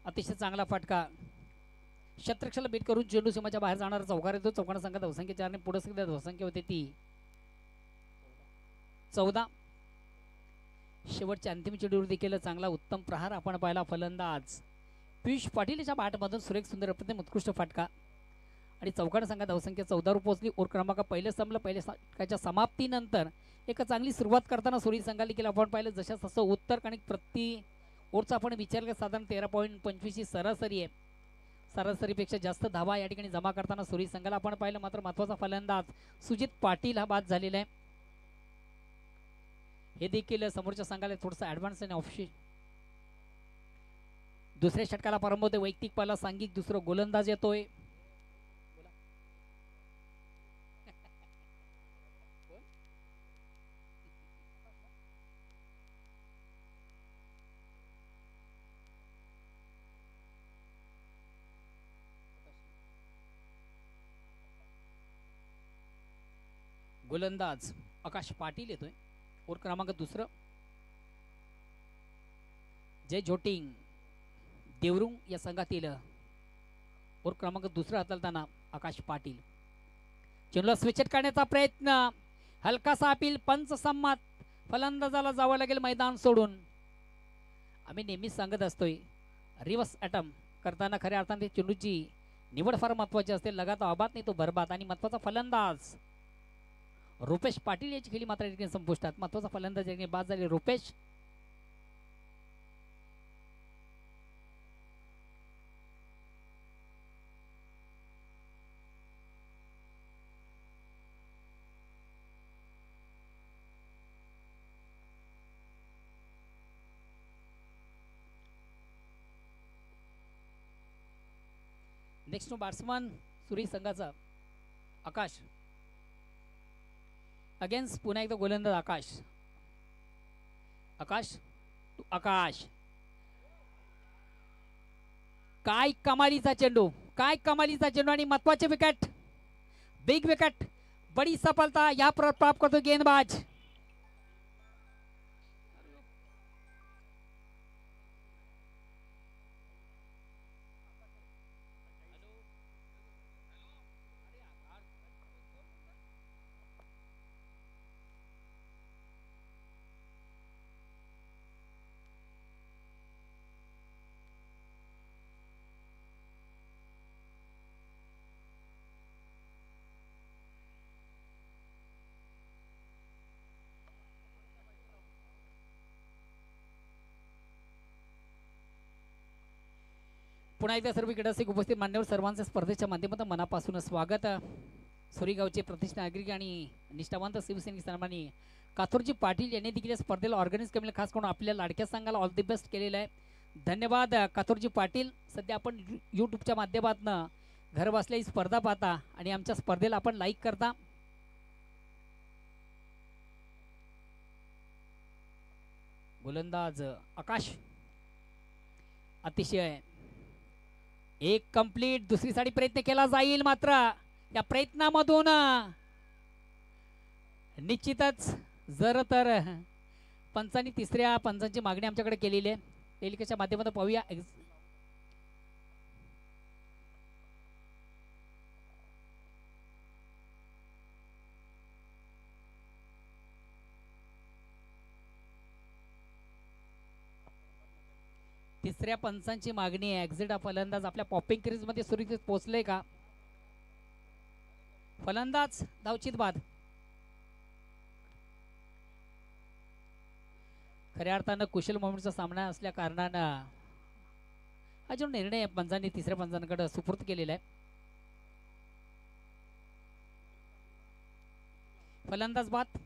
अतिशय चांगला फटका. शतरक्षाला बीट करून चेंडू सीमाच्या बाहेर जाणारा चौकार येतो. चौकाना संघात धावसंख्या 4 ने पुढे सध्या धावसंख्या होते ती 14. शेवटच्या अंतिम चेंडूवर देखील चांगला उत्तम प्रहार आपण पाहिला. फलंदाज पियुष पाटील याच्या बॅटमधून सुरेख सुंदर अप्रतिम उत्कृष्ट फटका आणि चौकाना संघात धावसंख्या 14 वर पोहोचली. ओव्हर क्रमांक पहिलं संपलं. पहिल्या षटकाच्या समाप्तीनंतर एक चांगली सुरुवात करताना सुरी संघाला देखील आपण पाहिलं. जशा तसं उत्तर कणिक प्रति ओव्हरचा आपण विचार केला साधारण 13.25 ही सरासरी आहे. सरासरीपेक्षा जास्त धावा या ठिकाणी जमा करताना सुरी संघाला आपण पाहिलं. मात्र महत्वाचा फलंदाज सुजित पाटील हा बाद झालेला आहे. हे देखील समोरच्या संघाला थोडंसं ॲडव्हान्स आणि ऑप्शन. दुसऱ्या षटकाला प्रारंभ होते. वैयक्तिक पाला सांघिक दुसरं गोलंदाज येतोय. गोलंदाज आकाश पाटील येतोय. ओव्हर क्रमांक दुसरं जय झोटिंग देवरुंग या संघातील ओव्हर क्रमांक दुसरा हाताळताना आकाश पाटील. चेंडूला स्विचेट काढण्याचा प्रयत्न. हलकासा अपील. पंच संमत. फलंदाजाला जावं लागेल मैदान सोडून. आम्ही नेहमीच सांगत असतोय रिव्हर्स अटॅम्प्ट करताना खऱ्या अर्थाने चेंडूची निवड फार महत्वाची असते. लगातार आबाद नाही तो बरबाद. आणि महत्वाचा फलंदाज रुपेश पाटील याची खेळी मात्र या ठिकाणी संपुष्टात. महत्वाचा फलंदाज या ठिकाणी बाद झाले रुपेश. नेक्स्ट बॅट्समन सुरेश संघाचा आकाश अगेन्स्ट पुन्हा एकदा गोलंदाज आकाश. आकाश टू आकाश. काय कमालीचा चेंडू, काय कमालीचा चेंडू आणि महत्वाचे विकेट, बिग विकेट, बड़ी सफलता या प्राप्त करतो गेंदबाज. पुन्हा एकदा सर्व क्रीडासिक उपस्थित मान्यवर सर्वांचे स्पर्धेच्या माध्यमातून मनापासून स्वागत. सोरीगावचे प्रतिष्ठित नागरिक आणि निष्ठावंत शिवसैनिक सन्मानी काथोरजी पाटील यांनी देखील स्पर्धेला ऑर्गनाइज केलेलं खास करून आपल्या लाडक्या संघाला ऑल दी बेस्ट केलेलं आहे. धन्यवाद काथोरजी पाटील. सध्या आपण यूट्यूबच्या माध्यमातून घर बसल्या ही स्पर्धा पाहता आणि आमच्या स्पर्धेला आपण लाईक करता. गोलंदाज आकाश अतिशय एक कंप्लीट. दुसरी साठी प्रयत्न केला जाईल मात्र या प्रयत्नामधून निश्चितच जर तर पंचांनी तिसऱ्या पंचांची मागणी आमच्याकडे केलेली आहे. टेलिकाच्या माध्यमातून पाहूया. तिसऱ्या पंचांची मागणी आहे. एक्झिट हा फलंदाज आपल्या पॉपिंग क्रीज मध्ये सुरक्षित पोहोचले का? फलंदाज धावचित बाद. खऱ्या अर्थानं कुशल मोमेंटचा सामना असल्या कारणानं हा जो निर्णय पंचांनी तिसऱ्या पंचांकडे सुपूर्द केलेला आहे. फलंदाज बाद.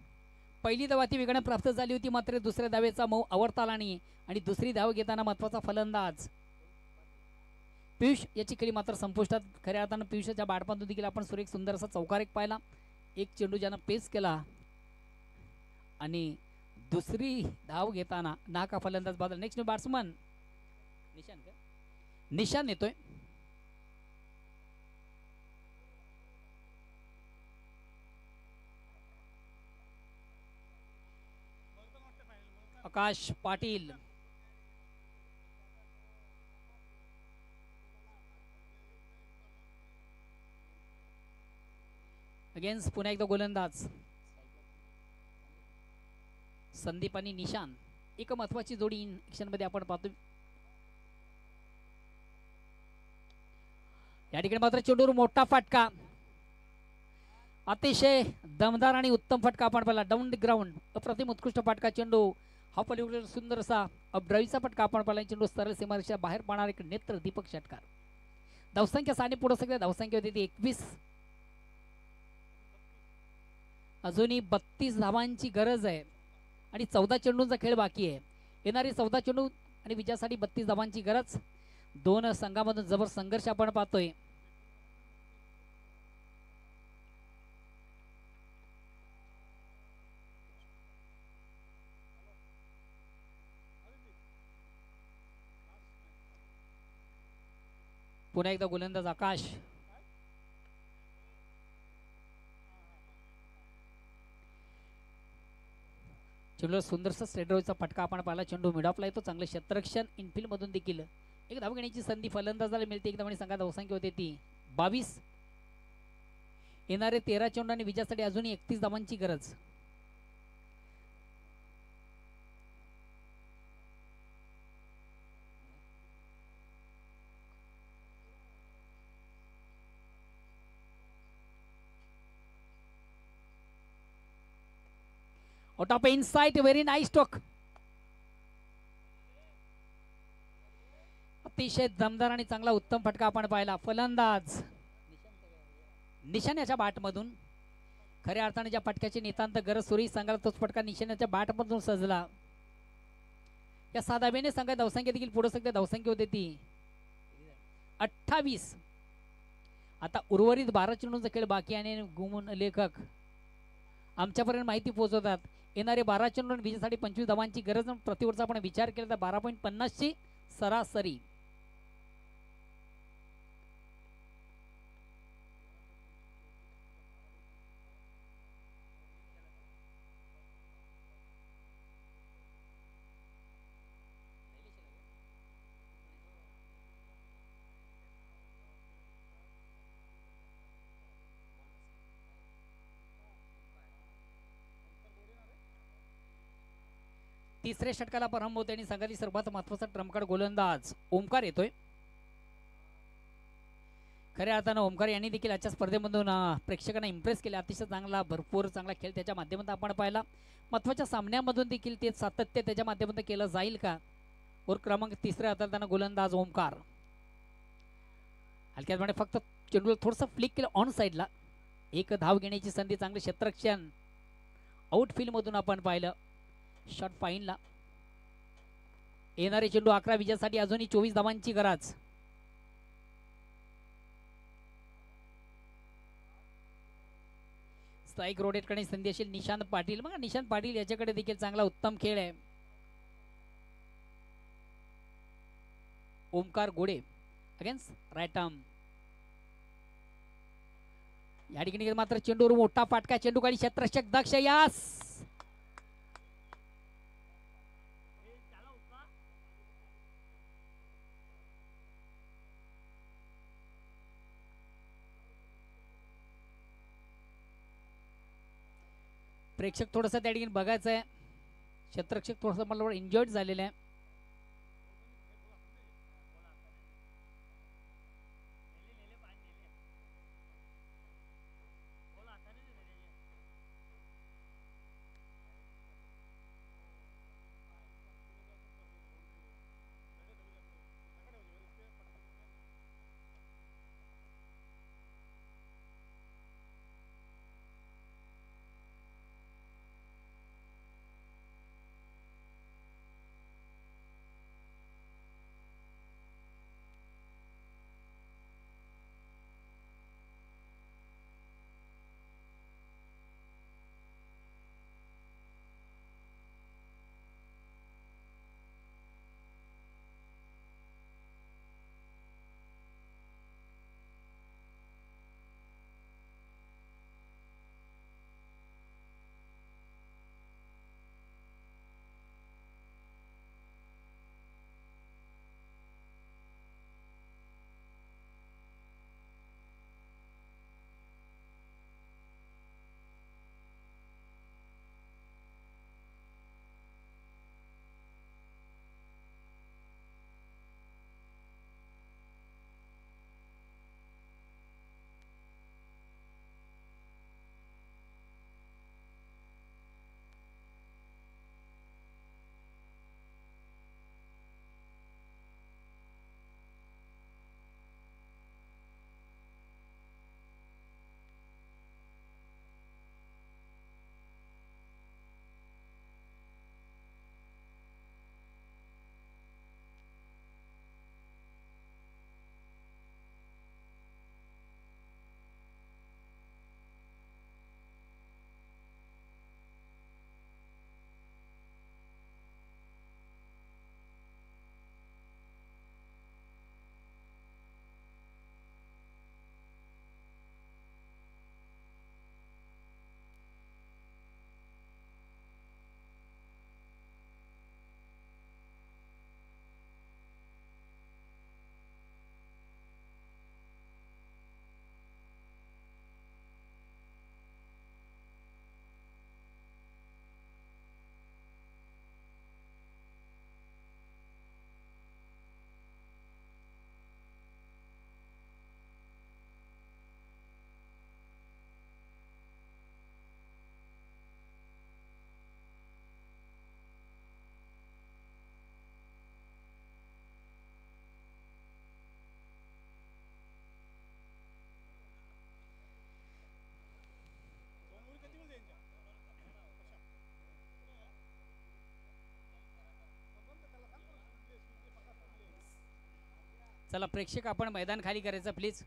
पहिली धाव ती वेगाने प्राप्त झाली होती मात्र दुसऱ्या धावेचा मऊ आवरता आला नाही आणि दुसरी धाव घेताना महत्वाचा फलंदाज पियुष याची खेळी मात्र संपुष्टात. खऱ्या अर्थानं पियुषच्या बॅटमधून देखील आपण सुरेख सुंदर असा चौकार एक पाहिला. एक चेंडू ज्यानं पेस केला आणि दुसरी धाव घेताना नाका फलंदाज बाद. नेक्स्ट बॅट्समन निशान येतोय. आकाश पाटील अगेन्स्ट पुन्हा एकदा गोलंदाज संदीप आणि निशान. एक महत्वाची जोडी इन ऍक्शन मध्ये आपण पाहतो. या ठिकाणी मात्र चेंडूवर मोठा फटका, अतिशय दमदार आणि उत्तम फटका आपण पाहिला. डाऊन द ग्राउंड अप्रतिम उत्कृष्ट फटका. चेंडू हा पलीकडे सुंदर असा अपड्राईव्हचा फटका आपण पाहिला. चेंडू सरळ सीमारेषेच्या बाहेर पाहणार एक नेत्र दीपक षटकार. धावसंख्या साने पुढे सगळ्या धावसंख्या होती ती 21. अजूनही 32 धावांची गरज आहे आणि 14 चेंडूंचा खेळ बाकी आहे. येणारी 14 चेंडू आणि विजयासाठी 32 धावांची गरज. दोन संघामधून जबर संघर्ष आपण पाहतोय. पुन्हा एकदा गोलंदाज आकाश. चेंडूला सुंदरसा स्ट्रेट फटका आपण पाहिला. चेंडू मिडॉपला येतो. चांगले क्षेत्ररक्षण. इनफिल्ड मधून देखील एक धाव घेण्याची संधी फलंदाजाला मिळते. एकदम आणि संघात धावसंख्या होते ती 22. येणारे 13 चेंडू आणि विजयासाठी अजूनही 31 धावांची गरज. Out of insight, very nice stroke. अतिशय दमदार आणि चांगला उत्तम फटका आपण पाहिला. फलंदाज निशाण्याच्या बाटमधून, खऱ्या अर्थाने ज्या फटक्याची नितांत गरज सुरेश संघाला तोच फटका निशाण्याच्या बाटमधून सजला. या साधाव्याने संघ धावसंख्या देखील पुढे सध्या धावसंख्या होती ती 28. आता उर्वरित 12 चेंडूंचा खेळ बाकी आणि गुमून लेखक आमच्यापर्यंत माहिती पोहोचवतात. येणारे 12 चेंडू विजयासाठी 25 धावांची गरज. प्रतिवर्ष आपण विचार केला तर 12.50 ची सरासरी. तिसऱ्या षटकाला प्रारंभ होते आणि संघातील सर्वात महत्वाचा ट्रम्पकार्ड गोलंदाज ओमकार येतोय. खऱ्या अर्थानं ओमकार यांनी देखील आजच्या स्पर्धेमधून प्रेक्षकांना इम्प्रेस केले. अतिशय चांगला भरपूर चांगला खेळ त्याच्या माध्यमातून आपण पाहिला. महत्वाच्या सामन्यामधून देखील ते सातत्य त्याच्या माध्यमातून केलं जाईल का. और क्रमांक तिसऱ्या हाताळताना गोलंदाज ओमकार हलक्यात फक्त चेंडूला थोडंसं फ्लिक केलं ऑन साईडला. एक धाव घेण्याची संधी, चांगले क्षेत्ररक्षण आउटफील्ड मधून आपण पाहिलं. शॉट फाईनला. येणारे चेंडू 11 विजयासाठी अजूनही 24 धावांची गरज. स्ट्राईक रोटेट करण्याची संधी असेल निशांत पाटील. मग निशांत पाटील याच्याकडे देखील चांगला उत्तम खेळ आहे. ओमकार गोडे अगेन्स्ट राईट आर्म. या ठिकाणी मात्र चेंडूवर मोठा फाटका. चेंडू काढी क्षेत्ररक्षक दक्ष यास. प्रेक्षक थोडंसं त्या ठिकाणी बघायचं आहे. क्षेत्ररक्षक थोडंसं मला एन्जॉयड झालेलं आहे. चला प्रेक्षक आपण मैदान खाली करायचं प्लीज.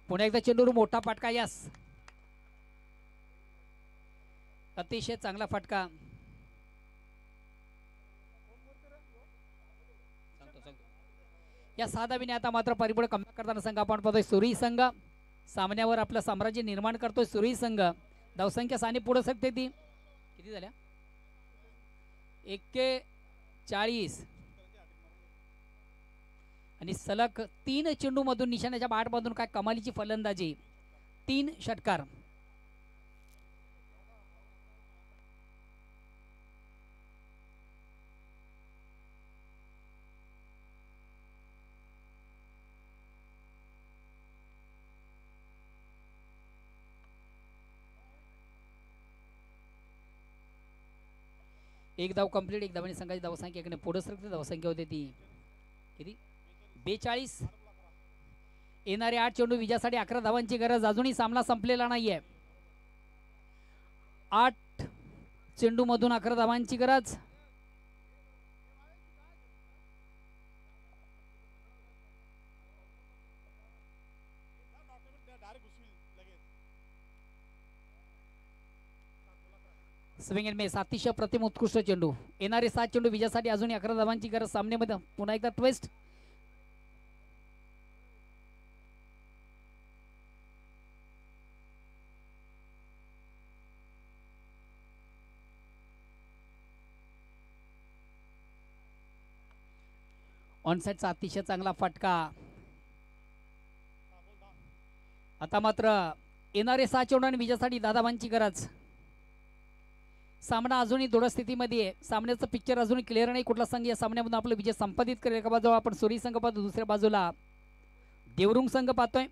पुन्हा एकदा चेंडूवर मोठा फटका. यास अतिशय चांगला फटका. या 6 धाबीने आता मात्र परिपूर्ण कमबॅक करताना संघ आपण पाहतोय सुरई संघ सामन्यावर आपलं साम्राज्य निर्माण करतोय. सुरई संघ धावसंख्या साने पुढे सकते ती किती झाल्या 41 आणि सलग 3 चेंडू मधून निशाण्याच्या बाट मधून काय कमालीची फलंदाजी. 3 षटकार. एक धाव कंप्लीट. एक धावाने संघाची धावसंख्या एकाने पुढे सरकते. धावसंख्या होते ती किती 42. येणारे 8 चेंडू विजयासाठी 11 धावांची गरज. अजूनही सामना संपलेला नाहीये. 8 चेंडू मधून 11 धावांची गरज. Swing end miss. अतिशय प्रतिम उत्कृष्ट चेंडू. येणारे 7 चेंडू विजयासाठी अजूनही 11 धावांची गरज. सामन्यामध्ये पुन्हा एकदा ट्विस्ट. ऑनसाइडचा अतिशय चांगला फटका. आता मात्र येणारे 6 चेंडू आणि विजयासाठी 10 धावांची गरज. सामना अजूनही दृढ स्थितीमध्ये आहे. सामन्याचं पिक्चर अजूनही क्लिअर नाही. कुठला संघ या सामन्यामधून आपला विजय संपादित करेल. एका बाजूला आपण सुरई संघ पाहतो, दुसऱ्या बाजूला देवरुंग संघ पाहतोय.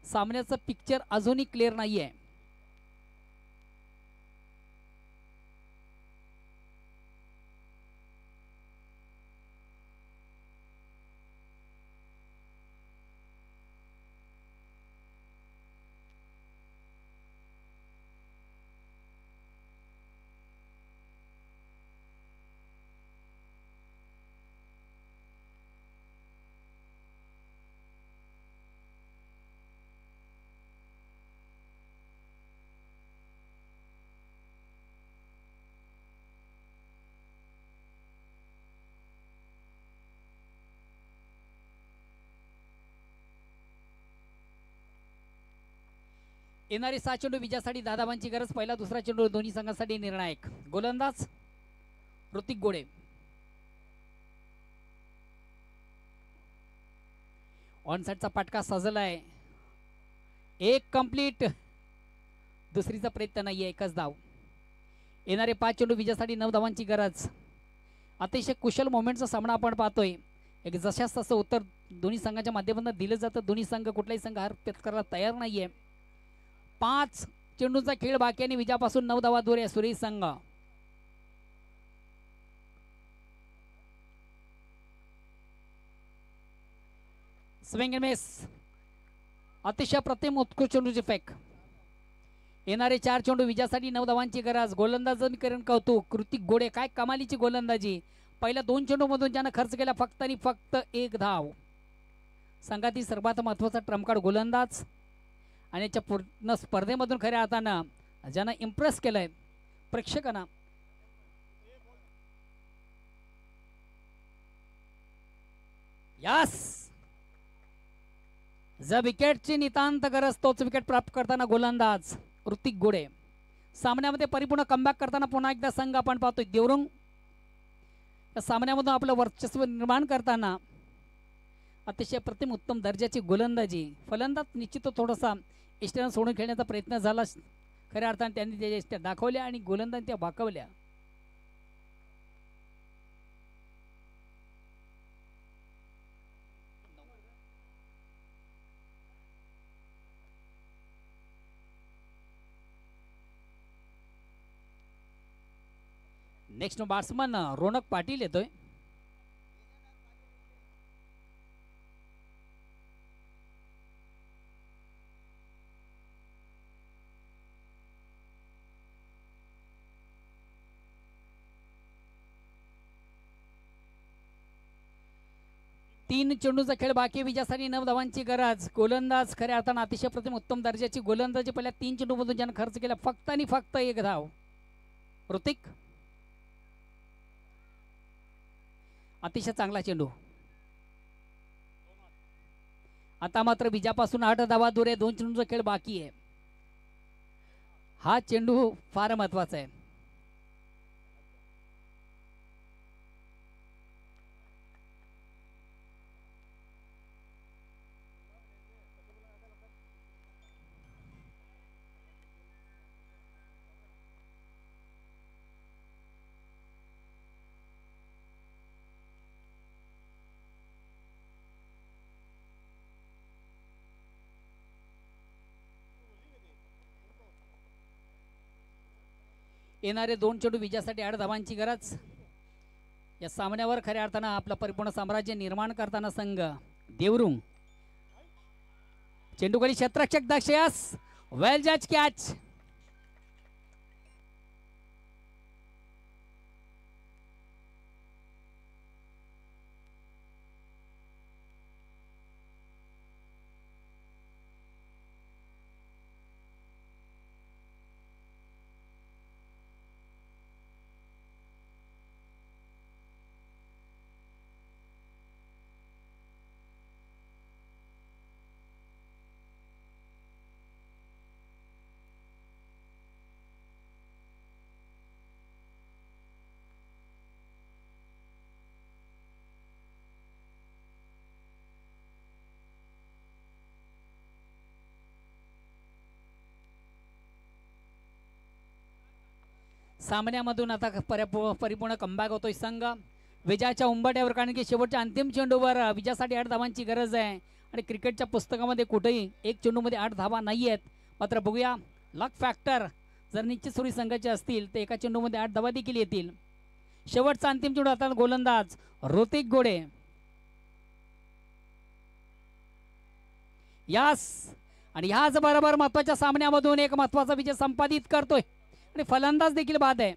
सामन्याचं पिक्चर अजूनही क्लिअर नाही आहे. येणारे 6 चेंडू विजयासाठी 10 धावांची गरज. पहिला दुसरा चेंडू दोन्ही संघांसाठी निर्णायक. गोलंदाज ऋतिक गोडे. ऑन साइडचा फटका सजलाय. एक कंप्लीट. दुसरीचा प्रयत्न नाहीये. एकच धाव. येणारे 5 चेंडू विजयासाठी 9 धावांची गरज. अतिशय कुशल मोमेंटचा सामना आपण पाहतोय. एक जशास तसं उत्तर दोन्ही संघाच्या माध्यमातून दिलं जातं. दोन्ही संघ कुठलाही संघ हार पत्करायला तयार नाहीये. 5 चेंडूचा खेळ बाकी आणि विजयापासून 9 धावा दूर आहे सुरई संघ. Swing end miss. अतिशय प्रतिम उत्कृष्ट चेंडूची फेक. येणारे 4 चेंडू विजयासाठी 9 धावांची गरज. गोलंदाजीकरण कौतुक ऋतिक गोडे. काय कमालीची गोलंदाजी. पहिल्या 2 चेंडू मधून ज्यानं खर्च केला फक्त आणि फक्त 1 धाव. संघातील सर्वात महत्वाचा ट्रम्पकार्ड गोलंदाज आणि याच्या पूर्ण स्पर्धेमधून खऱ्या अर्थानं ज्यानं इम्प्रेस केलंय प्रेक्षकांना. यास जर विकेटची नितांत गरज तोच विकेट प्राप्त करताना गोलंदाज ऋतिक गोडे. सामन्यामध्ये परिपूर्ण कमबॅक करताना पुन्हा एकदा संघ आपण पाहतोय देवरुंग. या सामन्यामधून आपलं वर्चस्व निर्माण करताना अतिशय प्रतिम उत्तम दर्जाची गोलंदाजी. फलंदाज निश्चित थोडासा इष्टानं सोडून खेळण्याचा प्रयत्न झाला. खऱ्या अर्थाने त्यांनी त्याच्या इष्टा दाखवल्या आणि गोलंदाज त्या वाकवल्या. नेक्स्ट बॅट्समन रोनक पाटील येतोय. 3 चेंडूचा खेळ बाकी, विजयासाठी 9 धावांची गरज. गोलंदाज खऱ्या अर्थानं अतिशय प्रतिम उत्तम दर्जाची गोलंदाजी पहिल्या 3 चेंडूमधून ज्यानं खर्च केला फक्त आणि फक्त 1 धाव. ऋतिक अतिशय चांगला चेंडू. आता मात्र विजयापासून 8 धावा दूर आहे. 2 चेंडूचा खेळ बाकी आहे. हा चेंडू फार महत्वाचा आहे. येणारे 2 चेंडू विजयासाठी 8 धावांची गरज. या सामन्यावर खऱ्या अर्थानं आपलं परिपूर्ण साम्राज्य निर्माण करताना संघ देवरुंग. चेंडूखाली क्षेत्ररक्षक दक्षयस, वेल जज कॅच. सामन्यामधून आता परिपूर्ण कमबॅक होतोय संघ विजयाच्या उंबरठ्यावर, कारण की शेवटच्या अंतिम चेंडूवर विजयासाठी 8 धावांची गरज आहे. आणि क्रिकेटच्या पुस्तकामध्ये कुठेही एक चेंडूमध्ये 8 धावा नाही आहेत. मात्र बघूया लक फॅक्टर जर निश्चित सुरी संघाचे असतील तर एका चेंडूमध्ये 8 धावा देखील येतील. शेवटचा अंतिम चेंडू आता गोलंदाज ऋतिक घोडे. यास आणि ह्याच बरोबर महत्वाच्या सामन्यामधून एक महत्वाचा विजय संपादित करतोय आणि फलंदाज देखील बाद आहे.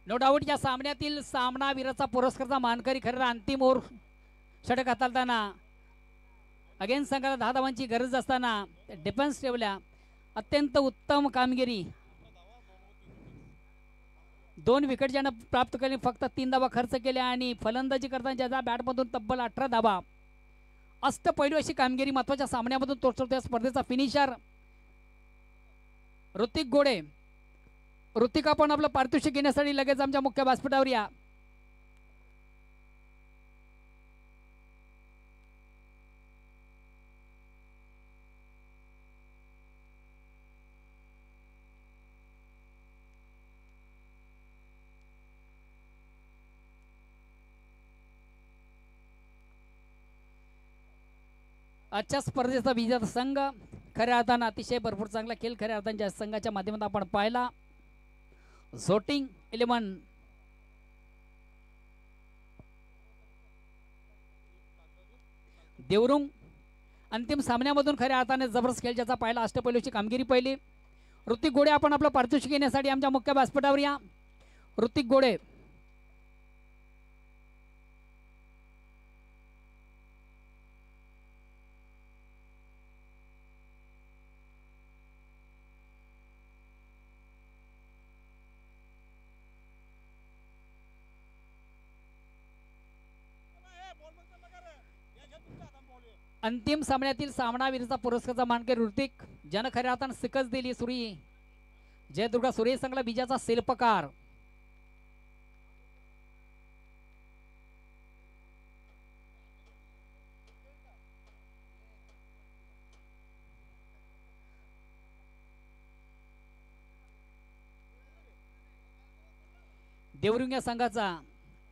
नो डाऊट या सामन्यातील सामनावीराचा पुरस्कारचा मानकरी खरं अंतिम ओव्हर षटक हाताळताना अगेन संघाला 10 धावांची गरज असताना डिफेन्स ठेवल्या. अत्यंत उत्तम कामगिरी. 2 विकेट ज्यानं प्राप्त केली, फक्त 3 धावा खर्च केल्या आणि फलंदाजी करताना ज्याचा बॅटमधून तब्बल 18 धावा. अष्टपैलू अशी कामगिरी महत्वाच्या सामन्यामधून तोडतो. स्पर्धेचा फिनिशर ऋतिक घोडे. ऋतिक आपण आपलं पारितोषिक घेण्यासाठी लगेच आमच्या मुख्य व्यासपीठावर या. आजच्या स्पर्धेचा विजेता संघ खऱ्या अर्थानं अतिशय भरपूर चांगला खेळ खऱ्या अर्थानं संघाच्या माध्यमातून आपण पाहिला. झोटिंग 11 देवरुंग अंतिम सामन्यामधून खऱ्या अर्थाने जबरदस्त खेळ ज्याचा पाहिला. अष्टपैलूची कामगिरी पहिली. ऋतिक घोडे आपण आपलं पारितोषिक घेण्यासाठी आमच्या मुख्य व्यासपीठावर या. ऋतिक घोडे. अंतिम सामन्यातील सामनावीराचा पुरस्कारचा मानकरी ऋतिक, ज्यानं खऱ्या अर्थानं शिकस्त दिली सुरी जयदुर्गा सुरेश संघाला विजयाचा शिल्पकार. देवरुंग या संघाचा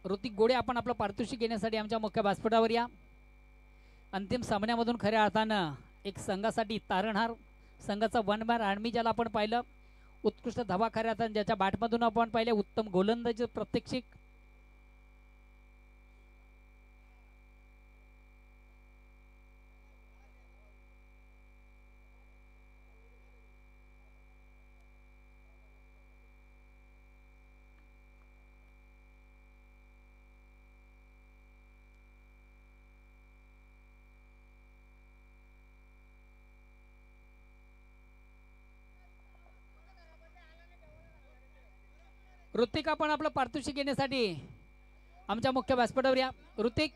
ऋतिक गोडे आपण आपलं पारितोषिक घेण्यासाठी आमच्या मुख्य व्यासपीठावर या. अंतिम सामन्यामधून खऱ्या अर्थानं एक संघासाठी तारणहार, संघाचा वन मॅन आर्मी ज्याला आपण पाहिलं, उत्कृष्ट धावा खऱ्या अर्थानं ज्याच्या बॅटमधून आपण पाहिले, उत्तम गोलंदाजी प्रात्यक्षिक. ऋतिक आपण आपलं पारितोषिक घेण्यासाठी आमच्या मुख्य व्यासपीठावर या. ऋतिक